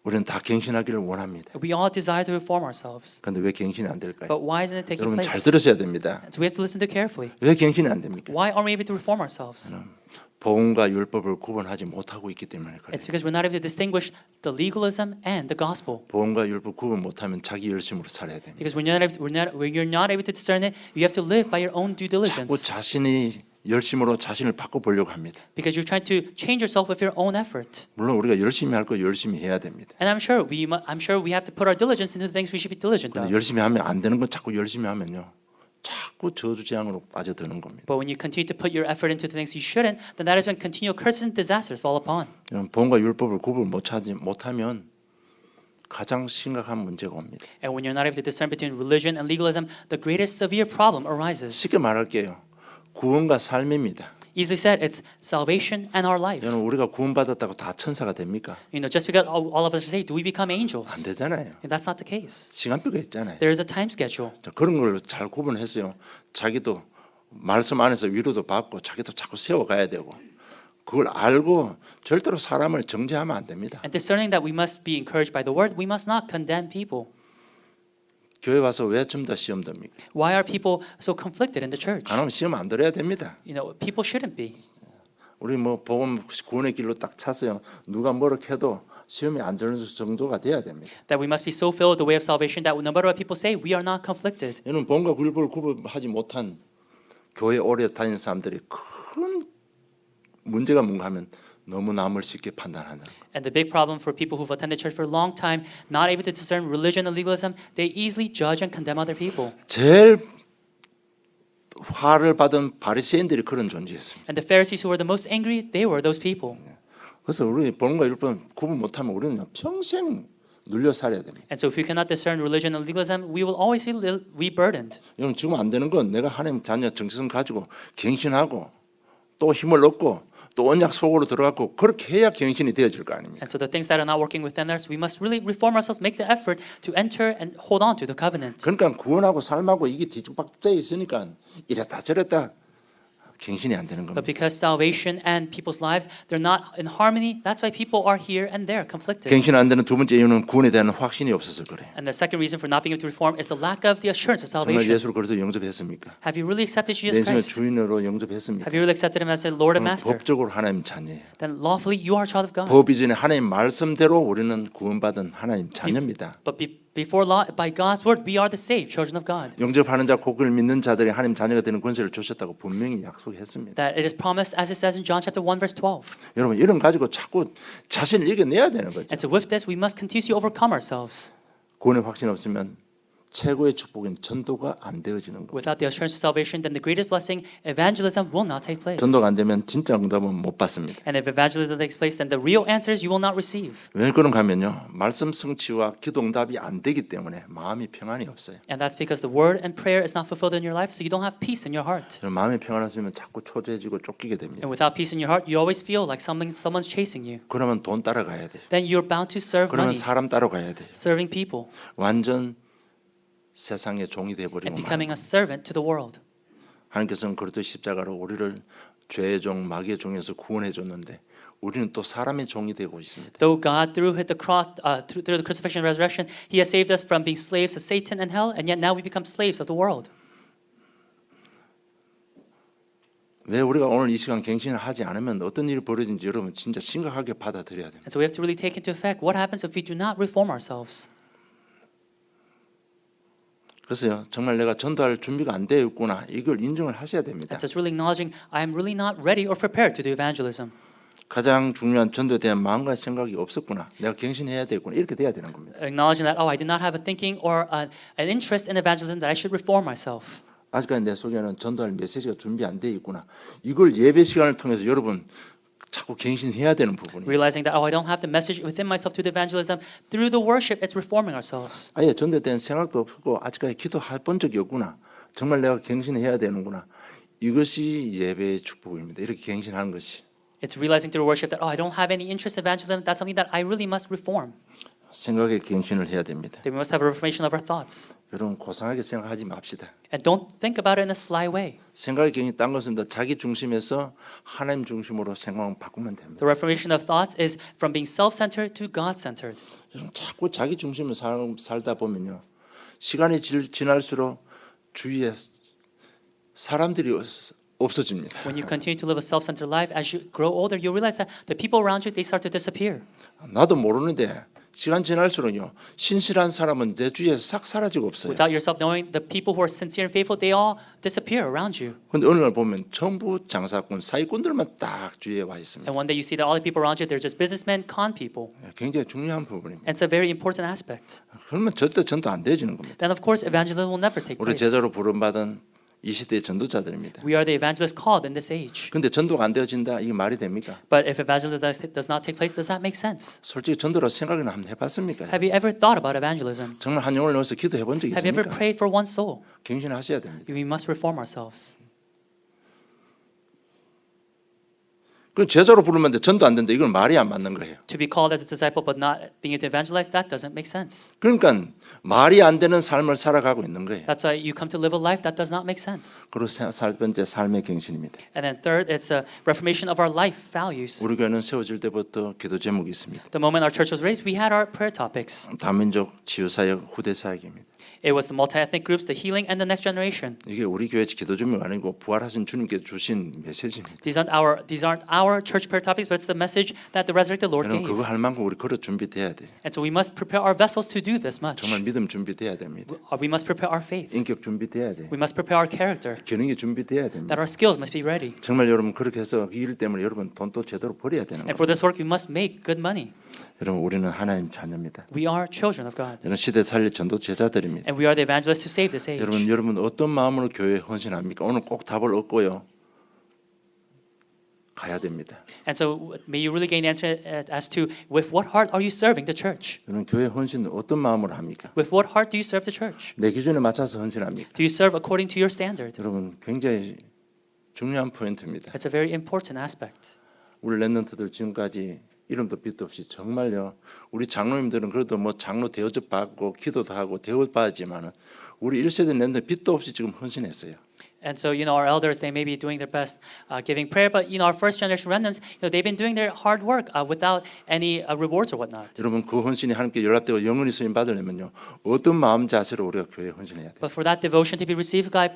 Speaker 1: 우리는 다 갱신하기를 원합니다.
Speaker 2: We all desire to reform ourselves.
Speaker 1: 그런데 왜 갱신이 안 될까요?
Speaker 2: But why isn't it taking
Speaker 1: 여러분
Speaker 2: place?
Speaker 1: 잘 들으셔야 됩니다.
Speaker 2: So we have to listen to carefully.
Speaker 1: 왜 갱신이 안 됩니까?
Speaker 2: Why aren't we able to reform ourselves?
Speaker 1: 복음과 율법을 구분하지 못하고 있기 때문에 그래요.
Speaker 2: It's because we're not able to distinguish the legalism and the gospel.
Speaker 1: 복음과 율법 구분 못하면 자기 열심으로 살아야 됩니다.
Speaker 2: Because when you're not able to discern it, you have to live by your own due
Speaker 1: 자꾸
Speaker 2: diligence.
Speaker 1: 자신이 열심으로 자신을 바꿔보려고 합니다.
Speaker 2: Because you're trying to change yourself with your own effort.
Speaker 1: 물론 우리가 열심히 할 거 열심히 해야 됩니다.
Speaker 2: And I'm sure we have to put our diligence into the things we should be diligent
Speaker 1: 근데
Speaker 2: of.
Speaker 1: 열심히 하면 안 되는 건 자꾸 열심히 하면요. 자꾸 저주재앙으로 빠져드는 겁니다.
Speaker 2: But when you continue to put your effort into the things you shouldn't, then that is when continual curses and disasters fall upon.
Speaker 1: 복음과 율법을 구분 못하면 가장 심각한 문제가 옵니다.
Speaker 2: And when you're not able to discern between religion and legalism, the greatest severe problem arises.
Speaker 1: 쉽게 말할게요. 구원과 삶입니다.
Speaker 2: easily said, it's salvation and our life.
Speaker 1: 여러분 우리가 구원받았다고 다 천사가 됩니까?
Speaker 2: Just because all of us say, do we become
Speaker 1: 안
Speaker 2: angels?
Speaker 1: 되잖아요.
Speaker 2: That's not the case.
Speaker 1: 시간표가 있잖아요.
Speaker 2: There is a time schedule.
Speaker 1: 자, 그런 걸 잘 구분했어요. 자기도 말씀 안에서 위로도 받고 자기도 자꾸 세워가야 되고 그걸 알고 절대로 사람을 정죄하면 안 됩니다.
Speaker 2: And discerning that we must be encouraged by the word, we must not condemn people.
Speaker 1: 교회 와서 왜 전부 다 시험 듭니까?
Speaker 2: Why are people so conflicted in the church?
Speaker 1: 안 하면 시험 안 들어야 됩니다.
Speaker 2: People shouldn't be.
Speaker 1: 우리 뭐 복음 구원의 길로 딱 찼어요. 누가 뭐라 해도 시험이 안 들는 정도가 돼야 됩니다.
Speaker 2: That we must be so filled with the way of salvation that no matter what people say, we are not conflicted.
Speaker 1: 이는 본과 굴보를 구분하지 못한 교회 오래 다니는 사람들이 큰 문제가 뭔가 하면 너무 남을 쉽게 판단하는 거.
Speaker 2: And the big problem for people who've attended church for a long time, not able to discern religion and legalism, they easily judge and condemn other people.
Speaker 1: 제일 화를 받은 바리새인들이 그런 존재였습니다.
Speaker 2: And the Pharisees who were the most angry, they were those people.
Speaker 1: 그래서 우리 본과 율법 구분 못하면 우리는 평생 눌려 살아야 됩니다.
Speaker 2: And so if we cannot discern religion and legalism, we will always feel burdened.
Speaker 1: 여러분 지금 안 되는 건 내가 하나님 자녀 정체성 가지고 갱신하고 또 힘을 얻고 또 언약 속으로 들어갔고 그렇게 해야 경신이 되어질 거 아닙니까?
Speaker 2: And so the things that are not working within us, we must really reform ourselves, make the effort to enter and hold on to the covenant.
Speaker 1: 그러니까 구원하고 삶하고 이게 뒤죽박죽돼 있으니까 이랬다 저랬다 경신이 안 되는 겁니다.
Speaker 2: But because salvation and people's lives, they're not in harmony, that's why people are here and there conflicted.
Speaker 1: 경신 안 되는 두 번째 이유는 구원에 대한 확신이 없어서 그래요.
Speaker 2: And the second reason for not being able to reform is the lack of the assurance of
Speaker 1: 정말
Speaker 2: salvation.
Speaker 1: 예수를 그리스도 영접했습니까?
Speaker 2: Have you really accepted
Speaker 1: 내
Speaker 2: Jesus
Speaker 1: 인생의
Speaker 2: Christ?
Speaker 1: 주인으로 영접했습니까?
Speaker 2: Have you really accepted Him as a Lord and Master?
Speaker 1: 법적으로 하나님 자녀예요.
Speaker 2: Then lawfully you are a child of God.
Speaker 1: 법 이전에 하나님 말씀대로 우리는 구원받은 하나님 자녀입니다.
Speaker 2: But before law, by God's word, we are the saved children of God.
Speaker 1: 영접하는 자, 그걸 믿는 자들이 하나님 자녀가 되는 권세를 주셨다고 분명히 약속했습니다.
Speaker 2: That it is promised, as it says in John chapter 1, verse 12.
Speaker 1: 여러분 이런 가지고 자꾸 자신을 이겨내야 되는 거죠.
Speaker 2: And so with this, we must continuously overcome ourselves.
Speaker 1: 구원의 확신 없으면 최고의 축복인 전도가 안 되어지는 거예요.
Speaker 2: Without the assurance of salvation, then the greatest blessing, evangelism, will not take place.
Speaker 1: 전도가 안 되면 진짜 응답은 못 받습니다.
Speaker 2: And if evangelism takes place, then the real answers you will not receive.
Speaker 1: 왜 그런가 하면요. 말씀 성취와 기도 응답이 안 되기 때문에 마음이 평안이 없어요.
Speaker 2: And that's because the word and prayer is not fulfilled in your life, so you don't have peace in your heart.
Speaker 1: 마음이 평안 없으면 자꾸 초조해지고 쫓기게 됩니다.
Speaker 2: And without peace in your heart, you always feel like someone's chasing you.
Speaker 1: 그러면 돈 따라가야 돼.
Speaker 2: Then you're bound to serve
Speaker 1: 그러면
Speaker 2: money,
Speaker 1: 사람 따라가야 돼.
Speaker 2: serving people,
Speaker 1: 완전 세상의 종이 돼 버리고
Speaker 2: and becoming a servant to the world.
Speaker 1: 하나님께서는 그리스도 십자가로 우리를 죄의 종, 마귀의 종에서 구원해 줬는데 우리는 또 사람의 종이 되고 있습니다.
Speaker 2: Though God through the cross, through the crucifixion and resurrection, He has saved us from being slaves to Satan and hell, and yet now we become slaves of the world.
Speaker 1: 왜 우리가 오늘 이 시간 갱신을 하지 않으면 어떤 일이 벌어진지 여러분 진짜 심각하게 받아들여야 됩니다.
Speaker 2: And so we have to really take into effect what happens if we do not reform ourselves.
Speaker 1: 그래서요 정말 내가 전도할 준비가 안 되어 있구나 이걸 인정을 하셔야 됩니다.
Speaker 2: And so it's really acknowledging I am really not ready or prepared to do evangelism.
Speaker 1: 가장 중요한 전도에 대한 마음과 생각이 없었구나. 내가 갱신해야 되겠구나. 이렇게 돼야 되는 겁니다.
Speaker 2: Acknowledging that I did not have a thinking or an interest in evangelism that I should reform myself.
Speaker 1: 아직까지 내 속에는 전도할 메시지가 준비 안 돼 있구나. 이걸 예배 시간을 통해서 여러분 자꾸 갱신해야 되는 부분이에요.
Speaker 2: Realizing that I don't have the message within myself to do evangelism through the worship, it's reforming ourselves.
Speaker 1: 아예 전도에 대한 생각도 없고 아직까지 기도할 본 적이 없구나. 정말 내가 갱신해야 되는구나. 이것이 예배의 축복입니다. 이렇게 갱신하는 것이.
Speaker 2: It's realizing through worship that I don't have any interest in evangelism. That's something that I really must reform.
Speaker 1: 생각의 갱신을 해야 됩니다.
Speaker 2: That we must have a reformation of our thoughts.
Speaker 1: 여러분 고상하게 생각하지 맙시다.
Speaker 2: And don't think about it in a sly way.
Speaker 1: 생각의 갱신 딴 것입니다. 자기 중심에서 하나님 중심으로 생각을 바꾸면 됩니다.
Speaker 2: The reformation of thoughts is from being self-centered to God-centered.
Speaker 1: 여러분 자꾸 자기 중심으로 살다 보면요. 시간이 지날수록 주위에 사람들이 없어집니다.
Speaker 2: When you continue to live a self-centered life, as you grow older, you realize that the people around you, they start to disappear.
Speaker 1: 나도 모르는데 시간 지날수록요. 신실한 사람은 내 주위에 싹 사라지고 없어요.
Speaker 2: Without yourself knowing, the people who are sincere and faithful, they all disappear around you.
Speaker 1: 근데 어느 날 보면 전부 장사꾼, 사기꾼들만 딱 주위에 와 있습니다.
Speaker 2: And one day you see that all the people around you, they're just businessmen, con people.
Speaker 1: 굉장히 중요한 부분입니다.
Speaker 2: And it's a very important aspect.
Speaker 1: 그러면 절대 전도 안 되어지는 겁니다.
Speaker 2: Then of course, evangelism will never take
Speaker 1: 우리
Speaker 2: place.
Speaker 1: 제대로 부름받은 이 시대의 전도자들입니다.
Speaker 2: We are the evangelists called in this age.
Speaker 1: 근데 전도가 안 되어진다 이게 말이 됩니까?
Speaker 2: But if evangelism does not take place, does that make sense?
Speaker 1: 솔직히 전도로 생각이나 한번 해봤습니까?
Speaker 2: Have you ever thought about evangelism?
Speaker 1: 정말 한 영혼을 넣어서 기도해 본 적이
Speaker 2: Have you ever
Speaker 1: 있습니까?
Speaker 2: prayed for one soul?
Speaker 1: 갱신하셔야 됩니다.
Speaker 2: We must reform ourselves.
Speaker 1: 그 제자로 부르면 돼. 전도 안 된다. 이건 말이 안 맞는 거예요.
Speaker 2: To be called as a disciple but not being able to evangelize, that doesn't make sense.
Speaker 1: 그러니까 말이 안 되는 삶을 살아가고 있는 거예요.
Speaker 2: That's why you come to live a life that does not make sense.
Speaker 1: 그리고 세 번째 삶의 갱신입니다.
Speaker 2: And then third, it's a reformation of our life values.
Speaker 1: 우리 교회는 세워질 때부터 기도 제목이 있습니다.
Speaker 2: The moment our church was raised, we had our prayer topics.
Speaker 1: 다민족 치유사역 후대 사역입니다.
Speaker 2: It was the multi-ethnic groups, the healing, and the next generation.
Speaker 1: 이게 우리 교회 기도 제목이 아니고 부활하신 주님께 주신 메시지입니다.
Speaker 2: These aren't our church prayer topics, but it's the message that the resurrected Lord
Speaker 1: 여러분
Speaker 2: gave.
Speaker 1: 그거 할 만큼 우리 그릇 준비돼야 돼요.
Speaker 2: And so we must prepare our vessels to do this much.
Speaker 1: 정말 믿음 준비돼야 됩니다.
Speaker 2: We must prepare our faith.
Speaker 1: 인격 준비돼야 돼요.
Speaker 2: We must prepare our character.
Speaker 1: 기능이 준비돼야 됩니다.
Speaker 2: That our skills must be ready.
Speaker 1: 정말 여러분 그렇게 해서 이 일 때문에 여러분 돈도 제대로 벌어야 되는
Speaker 2: And
Speaker 1: 거예요.
Speaker 2: for this work, we must make good money.
Speaker 1: 여러분 우리는 하나님 자녀입니다.
Speaker 2: We are children of God.
Speaker 1: 여러분 시대 살릴 전도 제자들입니다.
Speaker 2: And we are the evangelists to save this age.
Speaker 1: 여러분 어떤 마음으로 교회에 헌신합니까? 오늘 꼭 답을 얻고요. 가야 됩니다.
Speaker 2: And so may you really gain the answer as to with what heart are you serving the church?
Speaker 1: 여러분 교회 헌신은 어떤 마음으로 합니까?
Speaker 2: With what heart do you serve the church?
Speaker 1: 내 기준에 맞춰서 헌신합니까?
Speaker 2: Do you serve according to your standard?
Speaker 1: 여러분 굉장히 중요한 포인트입니다.
Speaker 2: It's a very important aspect.
Speaker 1: 우리 랩런트들 지금까지 이름도 빛도 없이 정말요. 우리 장로님들은 그래도 뭐 장로 대우접 받고 기도도 하고 대우 받았지만은 우리 1세대 랩런트 빛도 없이 지금 헌신했어요.
Speaker 2: And so, our elders, they may be doing their best giving prayer, but, our first generation remnants, they've been doing their hard work without any rewards or whatnot.
Speaker 1: 여러분 그 헌신이 하나님께 연락되고 영원히 쓰임 받으려면요. 어떤 마음 자세로 우리가 교회에 헌신해야 돼요.
Speaker 2: But for that devotion to be received by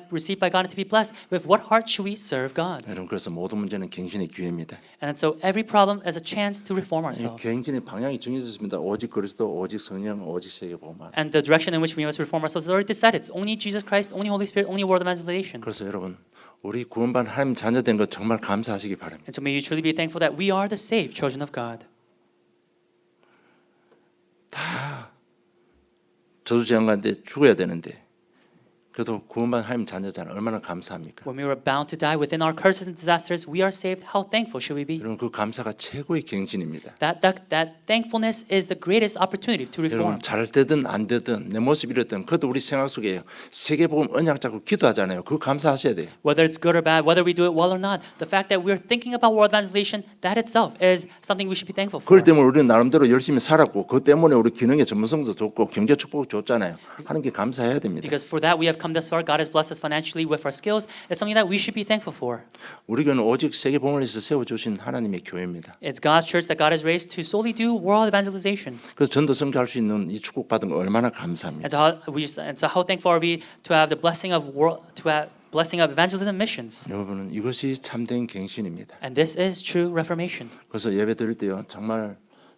Speaker 2: God and to be blessed, with what heart should we serve God?
Speaker 1: 여러분 그래서 모든 문제는 갱신의 기회입니다.
Speaker 2: And so every problem is a chance to reform
Speaker 1: 이
Speaker 2: ourselves.
Speaker 1: 갱신의 방향이 정해졌습니다. 오직 그리스도, 오직 성령, 오직 세계복음화.
Speaker 2: And the direction in which we must reform ourselves is already decided. It's only Jesus Christ, only Holy Spirit, only word of evangelization.
Speaker 1: 그래서 여러분 우리 구원받은 하나님 자녀된 것 정말 감사하시기 바랍니다.
Speaker 2: And so may you truly be thankful that we are the saved children of God.
Speaker 1: 다 저주재앙가인데 죽어야 되는데 그래도 구원받은 하나님 자녀잖아요. 얼마나 감사합니까?
Speaker 2: When we were bound to die within our curses and disasters, we are saved. How thankful should we be?
Speaker 1: 여러분 그 감사가 최고의 갱신입니다.
Speaker 2: That thankfulness is the greatest opportunity to reform.
Speaker 1: 여러분 잘 되든 안 되든 내 모습 이렇든 그래도 우리 생각 속에 세계복음 언약 잡고 기도하잖아요. 그거 감사하셔야 돼요.
Speaker 2: Whether it's good or bad, whether we do it well or not, the fact that we're thinking about world evangelization, that itself is something we should be thankful for.
Speaker 1: 그럴 때문에 우리는 나름대로 열심히 살았고 그 때문에 우리 기능의 전문성도 좋고 경제 축복 줬잖아요. 하는 게 감사해야 됩니다.
Speaker 2: Because for that we have come this far. God has blessed us financially with our skills. It's something that we should be thankful for.
Speaker 1: 우리 교회는 오직 세계복음을 위해서 세워주신 하나님의 교회입니다.
Speaker 2: It's God's church that God has raised to solely do world evangelization.
Speaker 1: 그래서 전도 선교할 수 있는 이 축복받은 거 얼마나 감사합니다.
Speaker 2: And so how thankful are we to have the blessing of evangelism missions?
Speaker 1: 여러분은 이것이 참된 갱신입니다.
Speaker 2: And this is true reformation.
Speaker 1: 그래서 예배 드릴 때요 정말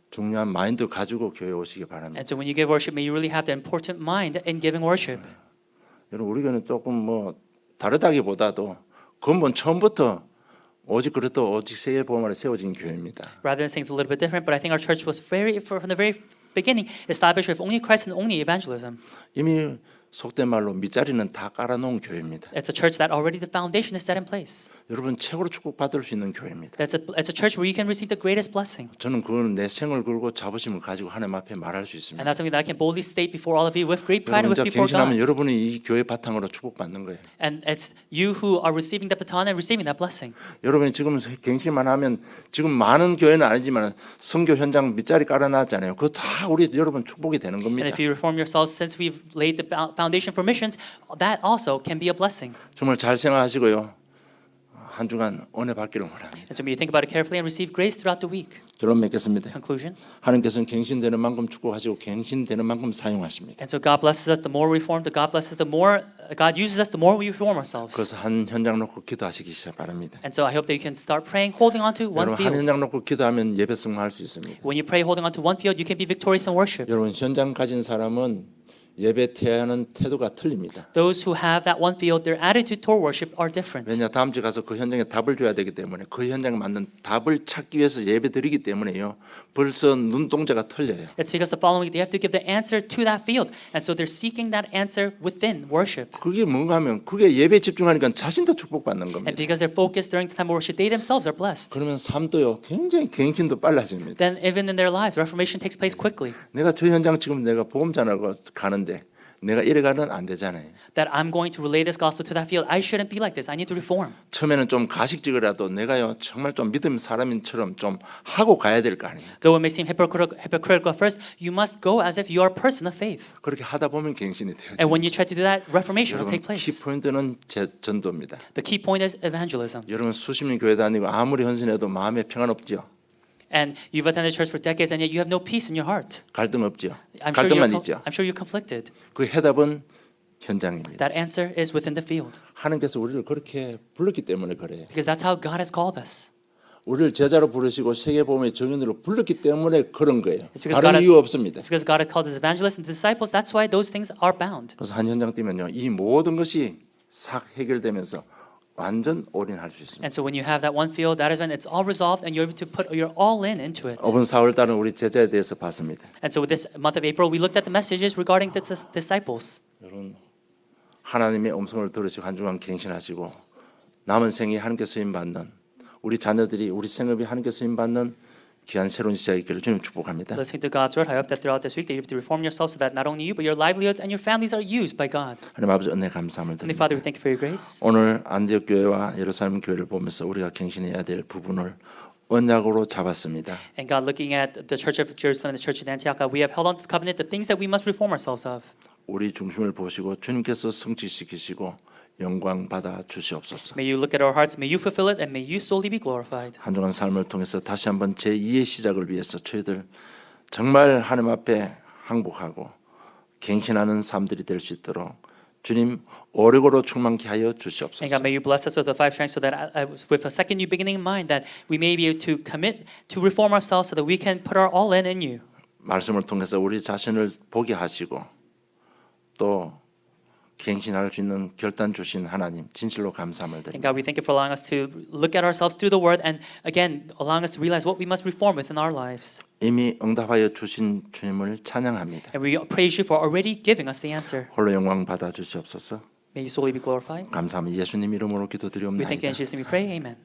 Speaker 1: 중요한 마인드 가지고 교회 오시기 바랍니다.
Speaker 2: And so when you give worship, may you really have the important mind in giving worship.
Speaker 1: 여러분 우리 교회는 조금 뭐 다르다기보다도 근본 처음부터 오직 그래도 오직 세계복음 아래 세워진 교회입니다.
Speaker 2: Rather than saying it's a little bit different, but I think our church was from the very beginning established with only Christ and only evangelism.
Speaker 1: 이미 속된 말로 밑자리는 다 깔아놓은 교회입니다.
Speaker 2: It's a church that already the foundation is set in place.
Speaker 1: 여러분 최고로 축복받을 수 있는 교회입니다.
Speaker 2: It's a church where you can receive the greatest blessing.
Speaker 1: 저는 그거는 내 생을 걸고 자부심을 가지고 하나님 앞에 말할 수 있습니다.
Speaker 2: And that's something that I can boldly state before all of you with great pride and
Speaker 1: 여러분
Speaker 2: with
Speaker 1: 자
Speaker 2: before
Speaker 1: 갱신하면
Speaker 2: God.
Speaker 1: 여러분이 이 교회 바탕으로 축복받는 거예요.
Speaker 2: And it's you who are receiving the baton and receiving that blessing.
Speaker 1: 여러분이 지금 갱신만 하면 지금 많은 교회는 아니지만 선교 현장 밑자리 깔아놨잖아요. 그거 다 우리 여러분 축복이 되는 겁니다.
Speaker 2: And if you reform yourselves, since we've laid the foundation for missions, that also can be a blessing.
Speaker 1: 정말 잘 생각하시고요. 한 주간 은혜 받기를 원합니다.
Speaker 2: And so may you think about it carefully and receive grace throughout the week.
Speaker 1: 결론 맺겠습니다.
Speaker 2: Conclusion.
Speaker 1: 하나님께서는 갱신되는 만큼 축복하시고 갱신되는 만큼 사용하십니다.
Speaker 2: And so God blesses us the more we reform, God blesses the more God uses us the more we reform ourselves.
Speaker 1: 그래서 한 현장 놓고 기도하시기 시작 바랍니다.
Speaker 2: And so I hope that you can start praying, holding on to one
Speaker 1: 여러분 한
Speaker 2: field.
Speaker 1: 현장 놓고 기도하면 예배 승리할 수 있습니다.
Speaker 2: When you pray holding on to one field, you can be victorious in worship.
Speaker 1: 여러분 현장 가진 사람은 예배 대하는 태도가 틀립니다.
Speaker 2: Those who have that one field, their attitude toward worship are different.
Speaker 1: 왜냐 다음 주에 가서 그 현장에 답을 줘야 되기 때문에 그 현장에 맞는 답을 찾기 위해서 예배 드리기 때문에요. 벌써 눈동자가 틀려요.
Speaker 2: It's because the following week they have to give the answer to that field. And so they're seeking that answer within worship.
Speaker 1: 그게 뭔가 하면 그게 예배에 집중하니까 자신도 축복받는 겁니다.
Speaker 2: And because they're focused during the time of worship, they themselves are blessed.
Speaker 1: 그러면 삶도요 굉장히 갱신도 빨라집니다.
Speaker 2: Then even in their lives, reformation takes place quickly.
Speaker 1: 내가 저 현장 지금 내가 보험자라고 가는데 내가 이래가는 안 되잖아요.
Speaker 2: that I'm going to relay this gospel to that field. I shouldn't be like this. I need to reform.
Speaker 1: 처음에는 좀 가식적이라도 내가요 정말 좀 믿음 사람인처럼 좀 하고 가야 될 거 아니에요.
Speaker 2: Though it may seem hypocritical at first, you must go as if you are a person of faith.
Speaker 1: 그렇게 하다 보면 갱신이 돼요.
Speaker 2: And when you try to do that, reformation will
Speaker 1: 여러분
Speaker 2: take
Speaker 1: 키
Speaker 2: place.
Speaker 1: 포인트는 전도입니다.
Speaker 2: The key point is evangelism.
Speaker 1: 여러분 수십 년 교회 다니고 아무리 헌신해도 마음에 평안 없지요.
Speaker 2: And you've attended church for decades, and yet you have no peace in your heart.
Speaker 1: 갈등 없지요.
Speaker 2: I'm sure
Speaker 1: 갈등만 있죠.
Speaker 2: you're conflicted.
Speaker 1: 그 해답은 현장입니다.
Speaker 2: That answer is within the field,
Speaker 1: 하나님께서 우리를 그렇게 불렀기 때문에 그래요.
Speaker 2: because that's how God has called us.
Speaker 1: 우리를 제자로 부르시고 세계복음의 정인으로 불렀기 때문에 그런 거예요.
Speaker 2: It's because
Speaker 1: 다른
Speaker 2: God has-
Speaker 1: 이유 없습니다.
Speaker 2: It's because God has called us evangelists and disciples. That's why those things are bound.
Speaker 1: 그래서 한 현장 뛰면요, 이 모든 것이 싹 해결되면서 완전 올인할 수 있습니다.
Speaker 2: And so when you have that one field, that is when it's all resolved and you're able to put your all in into it.
Speaker 1: 이번 4월 달은 우리 제자에 대해서 봤습니다.
Speaker 2: And so with this month of April, we looked at the messages regarding the disciples.
Speaker 1: 여러분 하나님의 음성을 들으시고 한 주간 갱신하시고 남은 생에 하나님께 쓰임 받는 우리 자녀들이 우리 생업이 하나님께 쓰임 받는 귀한 새로운 시작이 있기를 주님 축복합니다.
Speaker 2: Listening to God's word, I hope that throughout this week that you're able to reform yourselves so that not only you but your livelihoods and your families are used by God.
Speaker 1: 하나님 아버지 은혜 감사함을
Speaker 2: Heavenly
Speaker 1: 드립니다.
Speaker 2: Father, we thank you for your grace.
Speaker 1: 오늘 안디옥 교회와 예루살렘 교회를 보면서 우리가 갱신해야 될 부분을 언약으로 잡았습니다.
Speaker 2: And God, looking at the Church of Jerusalem and the Church in Antioch, God, we have held on to the covenant, the things that we must reform ourselves of.
Speaker 1: 우리 중심을 보시고 주님께서 성취시키시고 영광 받아 주시옵소서.
Speaker 2: May you look at our hearts, may you fulfill it, and may you solely be glorified.
Speaker 1: 한 주간 삶을 통해서 다시 한번 제2의 시작을 위해서 저희들 정말 하나님 앞에 항복하고 갱신하는 삶들이 될 수 있도록 주님 오래고로 충만케 하여
Speaker 2: And
Speaker 1: 주시옵소서.
Speaker 2: God, may you bless us with the five strengths so that with a second new beginning in mind, that we may be able to commit to reform ourselves so that we can put our all in you.
Speaker 1: 말씀을 통해서 우리 자신을 보게 하시고 또 갱신할 수 있는 결단 주신 하나님 진실로 감사함을
Speaker 2: And
Speaker 1: 드립니다.
Speaker 2: God, we thank you for allowing us to look at ourselves through the word and again allowing us to realize what we must reform within our lives.
Speaker 1: 이미 응답하여 주신 주님을 찬양합니다.
Speaker 2: And we praise you for already giving us the answer.
Speaker 1: 홀로 영광 받아 주시옵소서.
Speaker 2: May you solely be glorified.
Speaker 1: 감사합니다. 예수님 이름으로
Speaker 2: We thank you
Speaker 1: 기도드리옵나이다.
Speaker 2: in Jesus' name we pray. Amen.